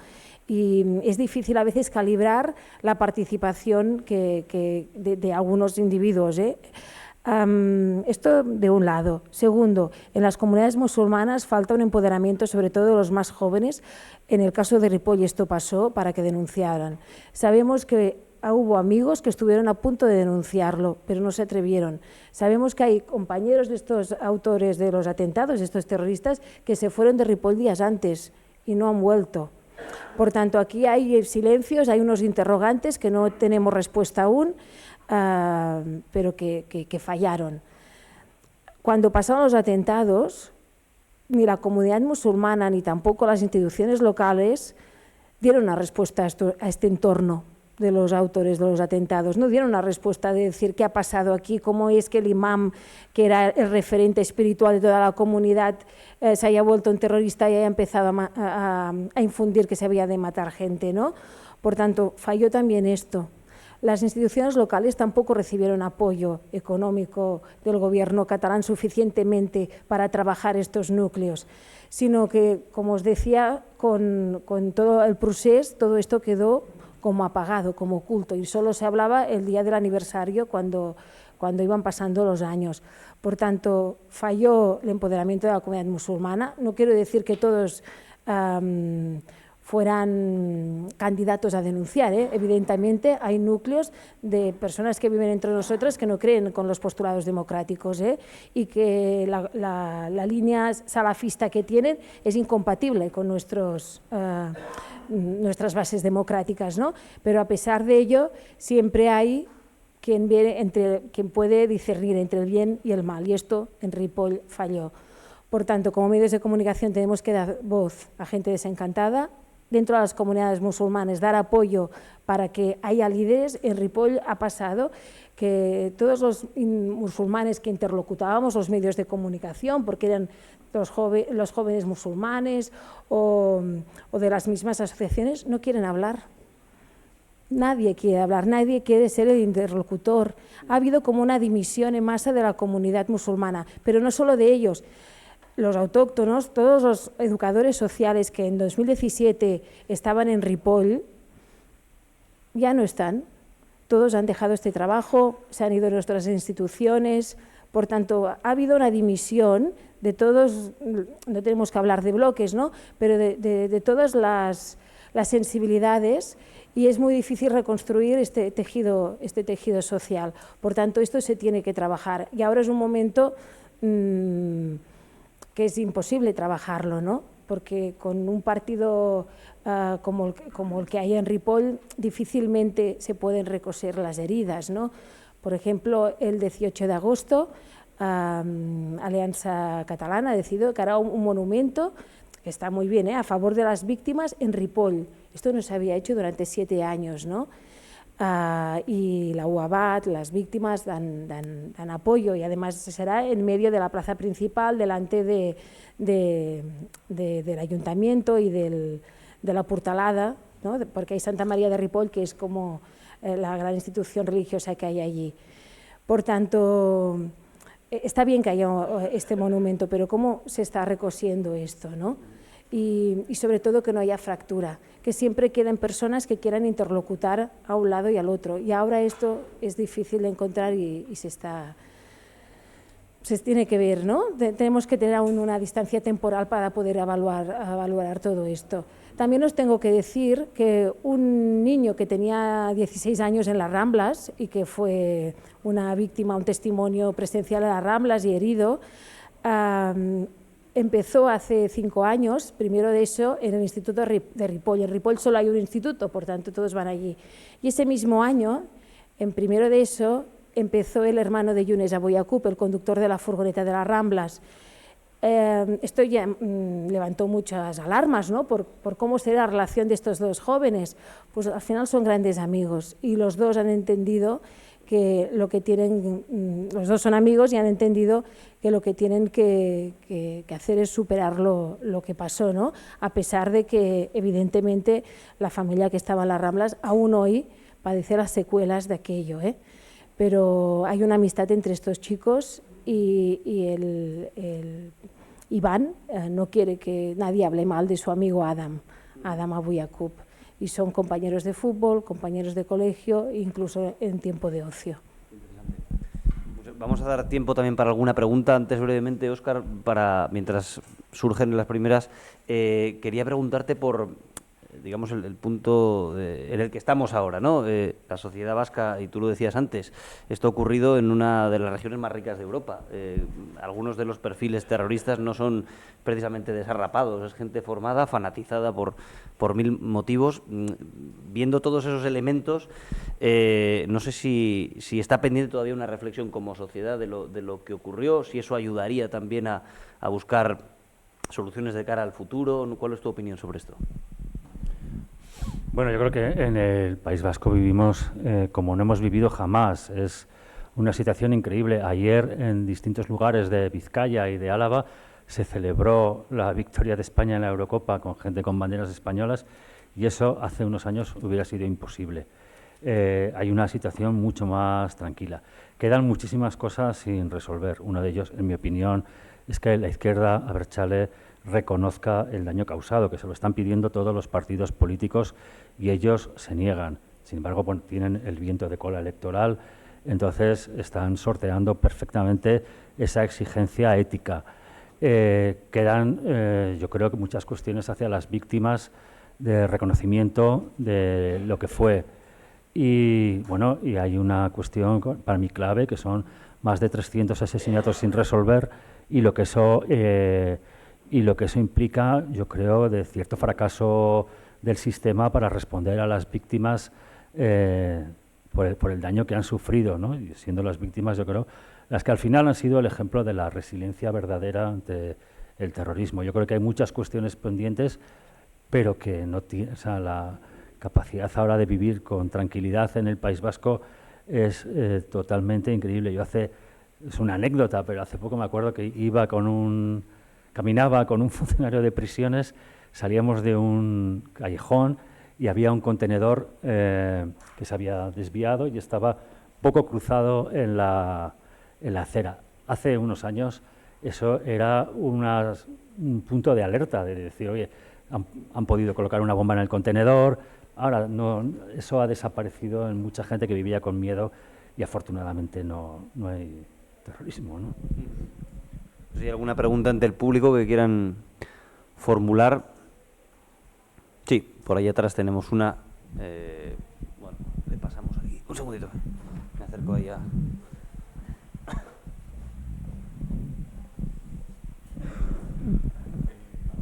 Y es difícil a veces calibrar la participación de algunos individuos, ¿eh? Esto de un lado. Segundo, en las comunidades musulmanas falta un empoderamiento, sobre todo de los más jóvenes. En el caso de Ripoll esto pasó para que denunciaran. Sabemos que hubo amigos que estuvieron a punto de denunciarlo, pero no se atrevieron. Sabemos que hay compañeros de estos autores de los atentados, de estos terroristas, que se fueron de Ripoll días antes y no han vuelto. Por tanto, aquí hay silencios, hay unos interrogantes que no tenemos respuesta aún, pero que fallaron. Cuando pasaron los atentados, ni la comunidad musulmana ni tampoco las instituciones locales dieron una respuesta a este entorno de los autores de los atentados. No dieron una respuesta de decir qué ha pasado aquí, cómo es que el imam, que era el referente espiritual de toda la comunidad, se haya vuelto un terrorista y haya empezado a infundir que se había de matar gente, ¿no? Por tanto, falló también esto. Las instituciones locales tampoco recibieron apoyo económico del gobierno catalán suficientemente para trabajar estos núcleos, sino que, como os decía, con todo el procés, todo esto quedó como apagado, como oculto, y solo se hablaba el día del aniversario cuando iban pasando los años. Por tanto, falló el empoderamiento de la comunidad musulmana. No quiero decir que todos fueran candidatos a denunciar, ¿eh? Evidentemente hay núcleos de personas que viven entre nosotros que no creen con los postulados democráticos, ¿eh? Y que la línea salafista que tienen es incompatible con nuestras bases democráticas, ¿no? Pero a pesar de ello siempre hay quien puede discernir entre el bien y el mal, y esto en Ripoll falló. Por tanto, como medios de comunicación tenemos que dar voz a gente desencantada, dentro de las comunidades musulmanas dar apoyo para que haya líderes. En Ripoll ha pasado que todos los musulmanes que interlocutábamos, los medios de comunicación, porque eran los jóvenes musulmanes o de las mismas asociaciones, no quieren hablar. nadie quiere hablar, nadie quiere ser el interlocutor. Ha habido como una dimisión en masa de la comunidad musulmana, pero no solo de ellos. Los autóctonos, todos los educadores sociales que en 2017 estaban en Ripoll, ya no están. Todos han dejado este trabajo, se han ido a nuestras instituciones. Por tanto, ha habido una dimisión de todos, no tenemos que hablar de bloques, ¿no?, pero de todas las sensibilidades, y es muy difícil reconstruir este tejido social. Por tanto, esto se tiene que trabajar. Y ahora es un momento que es imposible trabajarlo, ¿no?, porque con un partido como el que hay en Ripoll difícilmente se pueden recoser las heridas, ¿no? Por ejemplo, el 18 de agosto, Alianza Catalana ha decidido que hará un monumento, que está muy bien, a favor de las víctimas en Ripoll. Esto no se había hecho durante 7 años, ¿no? Y la UABAT, las víctimas dan apoyo, y además será en medio de la plaza principal, delante del ayuntamiento y de la Portalada, ¿no?, porque hay Santa María de Ripoll, que es como la gran institución religiosa que hay allí. Por tanto, está bien que haya este monumento, pero ¿cómo se está recosiendo esto, ¿no? Y sobre todo que no haya fractura, que siempre queden personas que quieran interlocutar a un lado y al otro. Y ahora esto es difícil de encontrar y se tiene que ver, ¿no? Tenemos que tener aún una distancia temporal para poder evaluar todo esto. También os tengo que decir que un niño que tenía 16 años en las Ramblas y que fue una víctima, un testimonio presencial en las Ramblas y herido, empezó hace 5 años, primero de eso, en el Instituto de Ripoll. En Ripoll solo hay un instituto, por tanto todos van allí. Y ese mismo año, en primero de eso, empezó el hermano de Younes Abouyacoub, el conductor de la furgoneta de las Ramblas. Esto ya levantó muchas alarmas, ¿no?, por cómo será la relación de estos dos jóvenes. Pues al final son grandes amigos y los dos han entendido que lo que tienen, los dos son amigos y han entendido que lo que tienen que hacer es superar lo que pasó, ¿no?, a pesar de que evidentemente la familia que estaba en las Ramblas aún hoy padece las secuelas de aquello, pero hay una amistad entre estos chicos y el Iván no quiere que nadie hable mal de su amigo Adam Abouyacoub, y son compañeros de fútbol, compañeros de colegio, incluso en tiempo de ocio. Pues vamos a dar tiempo también para alguna pregunta. Antes, brevemente, Óscar, mientras surgen las primeras, quería preguntarte por, digamos, el punto en el que estamos ahora, ¿no? La sociedad vasca, y tú lo decías antes, esto ha ocurrido en una de las regiones más ricas de Europa. Algunos de los perfiles terroristas no son precisamente desarrapados, es gente formada, fanatizada por mil motivos. Viendo todos esos elementos, no sé si está pendiente todavía una reflexión como sociedad de lo que ocurrió, si eso ayudaría también a buscar soluciones de cara al futuro. ¿Cuál es tu opinión sobre esto? Bueno, yo creo que en el País Vasco vivimos como no hemos vivido jamás. Es una situación increíble. Ayer, en distintos lugares de Vizcaya y de Álava, se celebró la victoria de España en la Eurocopa con gente con banderas españolas, y eso hace unos años hubiera sido imposible. Hay una situación mucho más tranquila. Quedan muchísimas cosas sin resolver. Uno de ellos, en mi opinión, es que la izquierda abertzale reconozca el daño causado, que se lo están pidiendo todos los partidos políticos y ellos se niegan. Sin embargo, bueno, tienen el viento de cola electoral, entonces están sorteando perfectamente esa exigencia ética. Quedan, yo creo que muchas cuestiones hacia las víctimas de reconocimiento de lo que fue. Y bueno, y hay una cuestión para mí clave, que son más de 300 asesinatos sin resolver, y lo que eso implica, yo creo, de cierto fracaso del sistema para responder a las víctimas por el daño que han sufrido, ¿no? Y siendo las víctimas, yo creo, las que al final han sido el ejemplo de la resiliencia verdadera ante el terrorismo. Yo creo que hay muchas cuestiones pendientes, pero que no tiene, o sea, la capacidad ahora de vivir con tranquilidad en el País Vasco es totalmente increíble. Es una anécdota, pero hace poco me acuerdo que caminaba con un funcionario de prisiones, salíamos de un callejón y había un contenedor que se había desviado y estaba poco cruzado en la acera. Hace unos años eso era un punto de alerta, de decir, oye, han podido colocar una bomba en el contenedor. Ahora no, eso ha desaparecido en mucha gente que vivía con miedo y afortunadamente no hay terrorismo, ¿no? Si hay alguna pregunta ante el público que quieran formular. Sí, por ahí atrás tenemos una. Bueno, le pasamos aquí. Un segundito. Me acerco ahí a.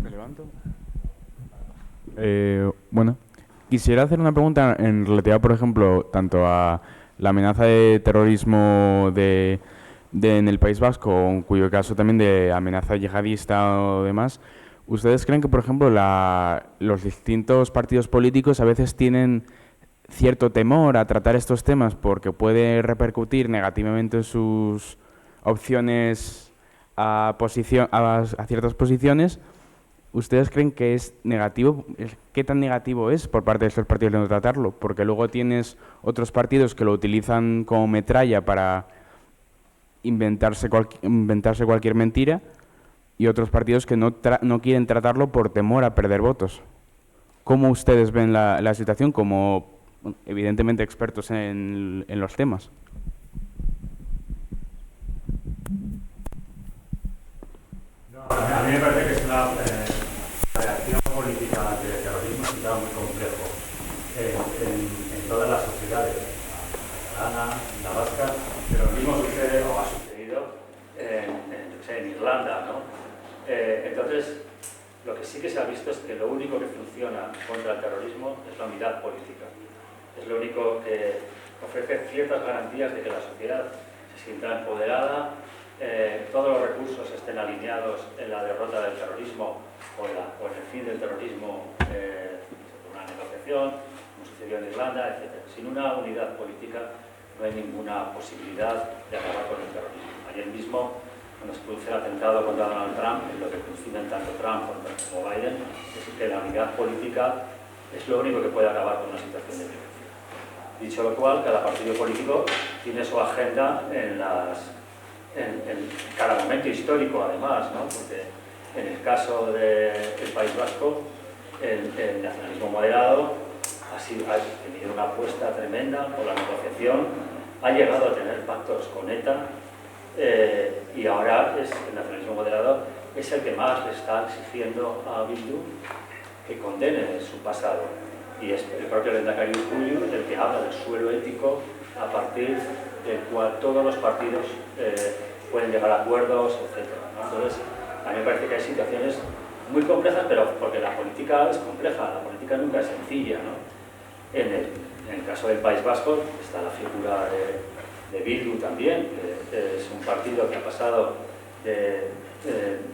¿Me levanto? Bueno, quisiera hacer una pregunta en relatividad, por ejemplo, tanto a la amenaza de terrorismo en el País Vasco, en cuyo caso también de amenaza yihadista o demás. ¿Ustedes creen que, por ejemplo, los distintos partidos políticos a veces tienen cierto temor a tratar estos temas porque puede repercutir negativamente en sus opciones a ciertas posiciones? ¿Ustedes creen que es negativo? ¿Qué tan negativo es por parte de estos partidos de no tratarlo? Porque luego tienes otros partidos que lo utilizan como metralla para inventarse cualquier mentira, y otros partidos que no quieren tratarlo por temor a perder votos. ¿Cómo ustedes ven la situación como, evidentemente, expertos en los temas? A mí me parece que es una reacción política ante el terrorismo quizá muy complejo en todas las sociedades, la catalana, la vasca, pero lo mismo sucede o ha sucedido en Irlanda, ¿no? Entonces, lo que sí que se ha visto es que lo único que funciona contra el terrorismo es la unidad política. Es lo único que ofrece ciertas garantías de que la sociedad se sienta empoderada, todos los recursos estén alineados en la derrota del terrorismo o en el fin del terrorismo, una negociación, como sucedió en Irlanda, etc. Sin una unidad política no hay ninguna posibilidad de acabar con el terrorismo. Ayer mismo, cuando se produce el atentado contra Donald Trump, en lo que coinciden tanto Trump como Biden, es que la unidad política es lo único que puede acabar con una situación de violencia. Dicho lo cual, cada partido político tiene su agenda en cada momento histórico, además, ¿no? Porque en el caso del País Vasco, el nacionalismo moderado ha tenido una apuesta tremenda por la negociación, ha llegado a tener pactos con ETA, y ahora el nacionalismo moderado es el que más le está exigiendo a Bildu que condene su pasado. Y es el propio Lehendakari Urkullu el que habla del suelo ético a partir del cual todos los partidos pueden llegar a acuerdos, etc., ¿no? Entonces, a mí me parece que hay situaciones muy complejas, pero porque la política es compleja, la política nunca es sencilla, ¿no? En el caso del País Vasco está la figura de Bildu también, que es un partido que ha pasado de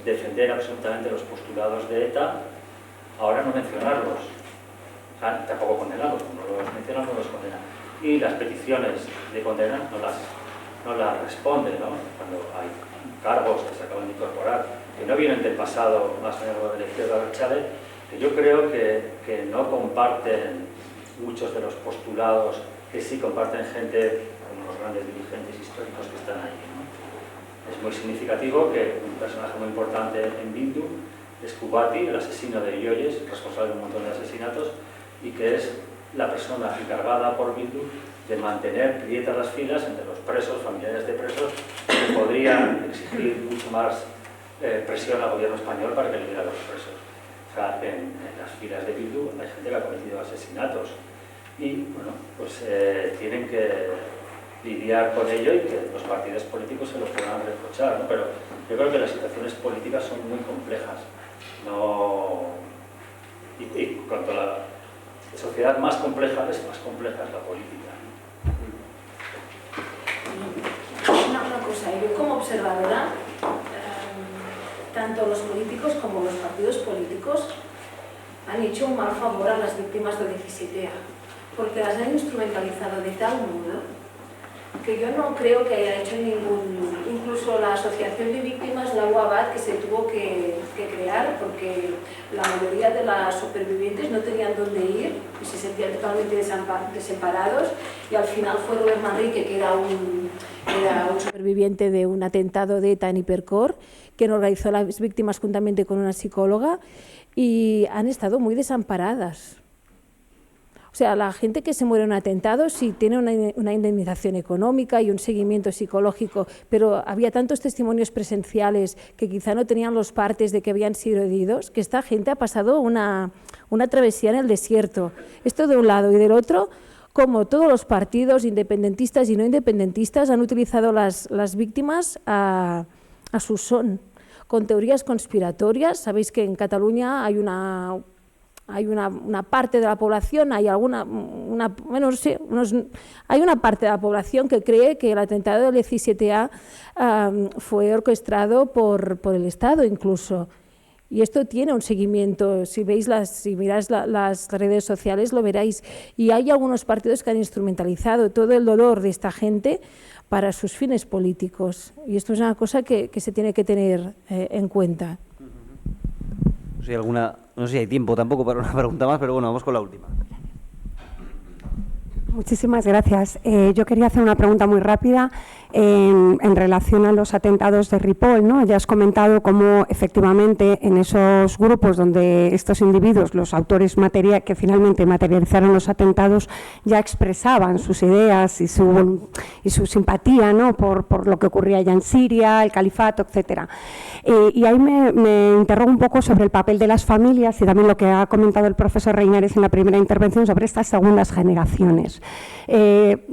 defender absolutamente los postulados de ETA, ahora no mencionarlos, o sea, tampoco condenarlos, no los mencionan, no los condenan. Y las peticiones de condena no las responde, ¿no? Cuando hay cargos que se acaban de incorporar, que no vienen del pasado más o menos de la izquierda Abertzale, que yo creo que no comparten muchos de los postulados que sí comparten gente como los grandes dirigentes históricos que están ahí, ¿no? Es muy significativo que un personaje muy importante en Bildu es Kubati, el asesino de Illoyes, responsable de un montón de asesinatos, y que es la persona encargada por Bildu de mantener prietas las filas entre los presos, familiares de presos, que podrían exigir mucho más presión al gobierno español para que libere a los presos. O sea, en las filas de Bildu hay gente que ha cometido asesinatos y, bueno, pues tienen que lidiar con ello y que los partidos políticos se lo puedan reprochar, ¿no? Pero yo creo que las situaciones políticas son muy complejas, y cuanto la sociedad más compleja es la política, ¿no? Una cosa, yo como observadora, tanto los políticos como los partidos políticos han hecho un mal favor a las víctimas del 17A, porque las han instrumentalizado de tal modo que yo no creo que haya hecho incluso la asociación de víctimas, la UABAT, que se tuvo que crear porque la mayoría de las supervivientes no tenían dónde ir y se sentían totalmente desamparados, y al final fue Robert Manrique, que era un superviviente de un atentado de ETA en Hipercor, quien organizó a las víctimas juntamente con una psicóloga, y han estado muy desamparadas. O sea, la gente que se muere en un atentado sí tiene una indemnización económica y un seguimiento psicológico, pero había tantos testimonios presenciales que quizá no tenían los partes de que habían sido heridos, que esta gente ha pasado una travesía en el desierto. Esto de un lado, y del otro, como todos los partidos, independentistas y no independentistas, han utilizado las víctimas a su son, con teorías conspiratorias. Sabéis que en Cataluña hay una parte de la población, hay una parte de la población que cree que el atentado del 17A fue orquestado por el Estado incluso. Y esto tiene un seguimiento, si miráis las redes sociales lo veréis. Y hay algunos partidos que han instrumentalizado todo el dolor de esta gente para sus fines políticos. Y esto es una cosa que se tiene que tener en cuenta. No sé si hay tiempo tampoco para una pregunta más, pero bueno, vamos con la última. Muchísimas gracias. Yo quería hacer una pregunta muy rápida en relación a los atentados de Ripoll, ¿no? Ya has comentado cómo efectivamente en esos grupos donde estos individuos, los autores que finalmente materializaron los atentados, ya expresaban sus ideas y su simpatía, ¿no? por lo que ocurría allá en Siria, el califato, etcétera. Y ahí me interrogo un poco sobre el papel de las familias y también lo que ha comentado el profesor Reinares en la primera intervención sobre estas segundas generaciones.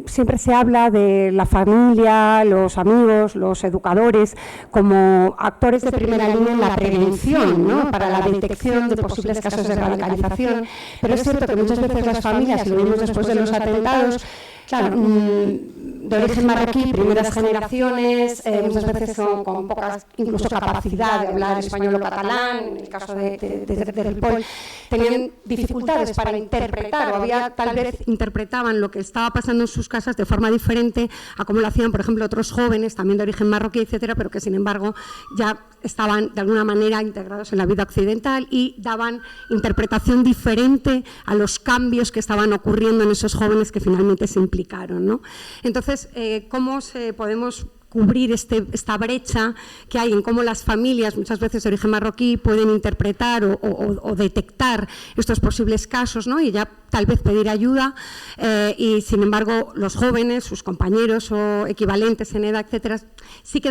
Siempre se habla de la familia, los amigos, los educadores como actores de primera línea en la prevención, ¿no? Para la detección de posibles casos de radicalización, pero es cierto que muchas veces las familias, y lo vimos después de los atentados, claro, de origen marroquí, primeras generaciones, muchas veces son con poca incluso capacidad de hablar español o catalán, en el caso de Ripoll, tenían dificultades para interpretar, o tal vez interpretaban lo que estaba pasando en sus casas de forma diferente a como lo hacían, por ejemplo, otros jóvenes, también de origen marroquí, etcétera, pero que sin embargo ya estaban de alguna manera integrados en la vida occidental y daban interpretación diferente a los cambios que estaban ocurriendo en esos jóvenes que finalmente se implicaron, ¿no? Entonces, ¿cómo podemos cubrir esta brecha que hay en cómo las familias, muchas veces de origen marroquí, pueden interpretar o detectar estos posibles casos, ¿no? Y ya tal vez pedir ayuda, y sin embargo los jóvenes, sus compañeros o equivalentes en edad, etcétera, sí que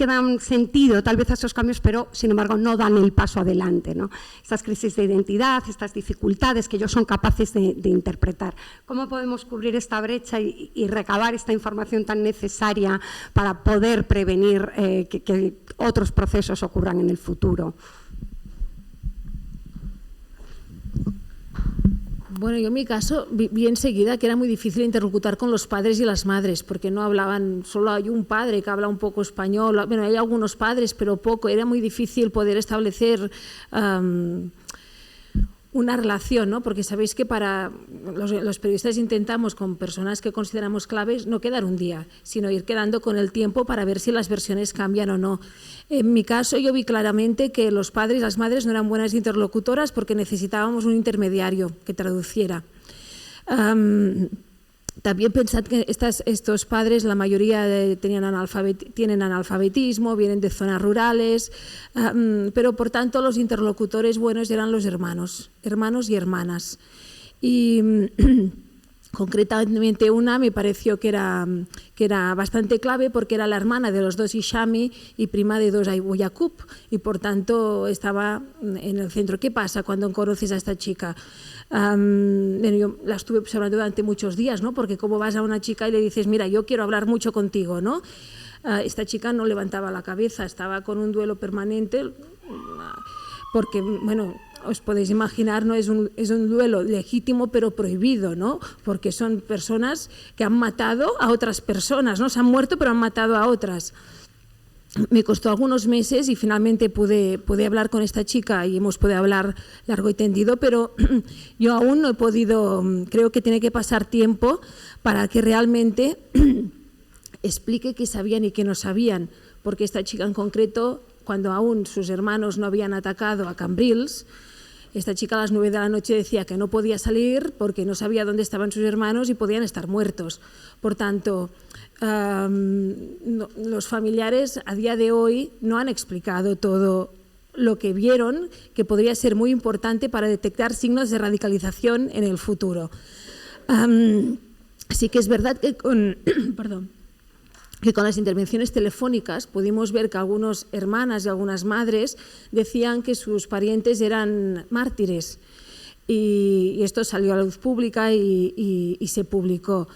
dan sentido tal vez a esos cambios, pero sin embargo no dan el paso adelante, ¿no? Estas crisis de identidad, estas dificultades que ellos son capaces de interpretar. ¿Cómo podemos cubrir esta brecha y recabar esta información tan necesaria para poder prevenir que otros procesos ocurran en el futuro? Bueno, yo en mi caso vi enseguida que era muy difícil interlocutar con los padres y las madres, porque no hablaban, solo hay un padre que habla un poco español, bueno, hay algunos padres, pero poco, era muy difícil poder establecer una relación, ¿no? Porque sabéis que para los periodistas intentamos con personas que consideramos claves no quedar un día, sino ir quedando con el tiempo para ver si las versiones cambian o no. En mi caso yo vi claramente que los padres y las madres no eran buenas interlocutoras porque necesitábamos un intermediario que traduciera. También pensad que estos padres, la mayoría tienen analfabetismo, vienen de zonas rurales, pero por tanto los interlocutores buenos eran los hermanos y hermanas. Y concretamente una me pareció que era bastante clave porque era la hermana de los dos Ishami y prima de dos Abu Yaqub, y por tanto estaba en el centro. ¿Qué pasa cuando conoces a esta chica? Bueno, yo la estuve observando durante muchos días, ¿no? Porque como vas a una chica y le dices, mira, yo quiero hablar mucho contigo, ¿no? Esta chica no levantaba la cabeza, estaba con un duelo permanente, porque, bueno, os podéis imaginar, ¿no? Es un duelo legítimo pero prohibido, ¿no? Porque son personas que han matado a otras personas, ¿no? Se han muerto pero han matado a otras. Me costó algunos meses y finalmente pude hablar con esta chica y hemos podido hablar largo y tendido, pero yo aún no he podido, creo que tiene que pasar tiempo para que realmente explique qué sabían y qué no sabían, porque esta chica en concreto, cuando aún sus hermanos no habían atacado a Cambrils, esta chica a las 9 de la noche decía que no podía salir porque no sabía dónde estaban sus hermanos y podían estar muertos. Por tanto, los familiares a día de hoy no han explicado todo lo que vieron, que podría ser muy importante para detectar signos de radicalización en el futuro. Sí que es verdad que con las intervenciones telefónicas pudimos ver que algunas hermanas y algunas madres decían que sus parientes eran mártires, y esto salió a la luz pública y se publicó.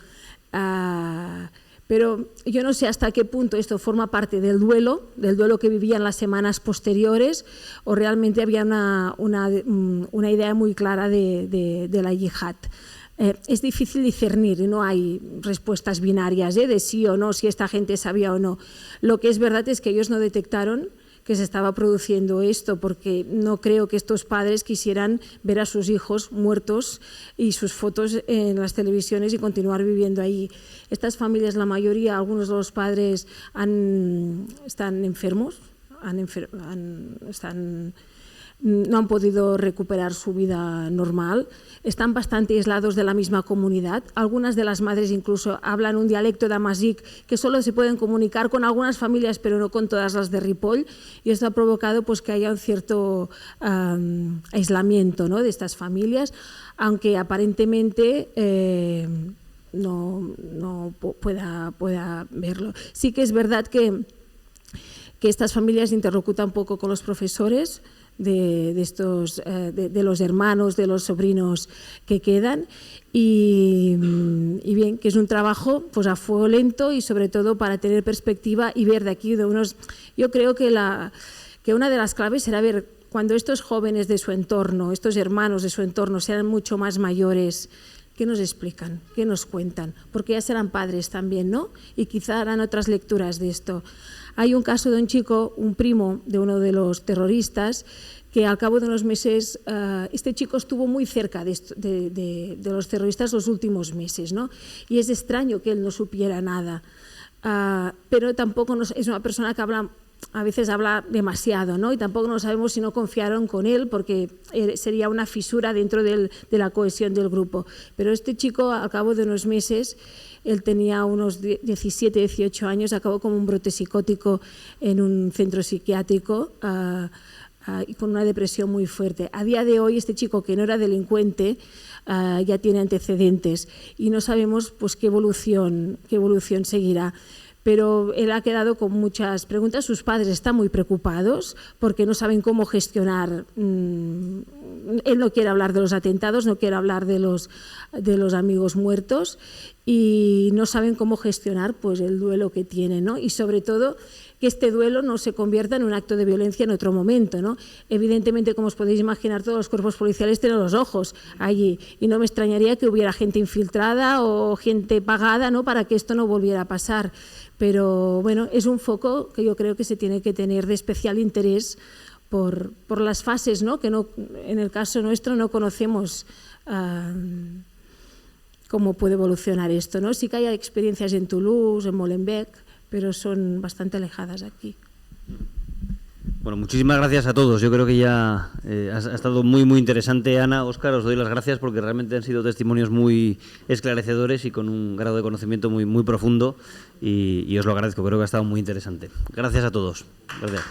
Pero yo no sé hasta qué punto esto forma parte del duelo que vivían las semanas posteriores, o realmente había una idea muy clara de la yihad. Es difícil discernir, no hay respuestas binarias de sí o no, si esta gente sabía o no. Lo que es verdad es que ellos no detectaron que se estaba produciendo esto, porque no creo que estos padres quisieran ver a sus hijos muertos y sus fotos en las televisiones y continuar viviendo ahí. Estas familias, la mayoría, algunos de los padres están enfermos, no han podido recuperar su vida normal, están bastante aislados de la misma comunidad. Algunas de las madres incluso hablan un dialecto de Amazic que solo se pueden comunicar con algunas familias, pero no con todas las de Ripoll, y esto ha provocado pues, que haya un cierto aislamiento, ¿no?, de estas familias, aunque aparentemente no pueda verlo. Sí que es verdad que estas familias interlocutan un poco con los profesores de los hermanos, de los sobrinos que quedan, y bien, que es un trabajo pues a fuego lento, y sobre todo para tener perspectiva y ver de aquí de unos... Yo creo que una de las claves será ver cuando estos jóvenes de su entorno, estos hermanos de su entorno sean mucho más mayores, ¿qué nos explican? ¿Qué nos cuentan? Porque ya serán padres también, ¿no? Y quizá harán otras lecturas de esto. Hay un caso de un chico, un primo de uno de los terroristas, que al cabo de unos meses, este chico estuvo muy cerca de los terroristas los últimos meses, ¿no? Y es extraño que él no supiera nada, pero tampoco es una persona que a veces habla demasiado, ¿no? Y tampoco no sabemos si no confiaron con él, porque sería una fisura dentro de la cohesión del grupo. Pero este chico, al cabo de unos meses, él tenía unos 17, 18 años, acabó como un brote psicótico en un centro psiquiátrico y con una depresión muy fuerte. A día de hoy, este chico, que no era delincuente, ya tiene antecedentes, y no sabemos pues, qué evolución seguirá. Pero él ha quedado con muchas preguntas. Sus padres están muy preocupados porque no saben cómo gestionar. Él no quiere hablar de los atentados, no quiere hablar de los amigos muertos, y no saben cómo gestionar pues, el duelo que tienen, ¿no? Y sobre todo que este duelo no se convierta en un acto de violencia en otro momento, ¿no? Evidentemente, como os podéis imaginar, todos los cuerpos policiales tienen los ojos allí, y no me extrañaría que hubiera gente infiltrada o gente pagada, ¿no?, para que esto no volviera a pasar. Pero bueno, es un foco que yo creo que se tiene que tener de especial interés por las fases, ¿no?, que no, en el caso nuestro no conocemos cómo puede evolucionar esto, ¿no? Sí que hay experiencias en Toulouse, en Molenbeek, pero son bastante alejadas aquí. Bueno, muchísimas gracias a todos. Yo creo que ya ha estado muy, muy interesante. Ana, Óscar, os doy las gracias porque realmente han sido testimonios muy esclarecedores y con un grado de conocimiento muy, muy profundo, y os lo agradezco. Creo que ha estado muy interesante. Gracias a todos. Gracias.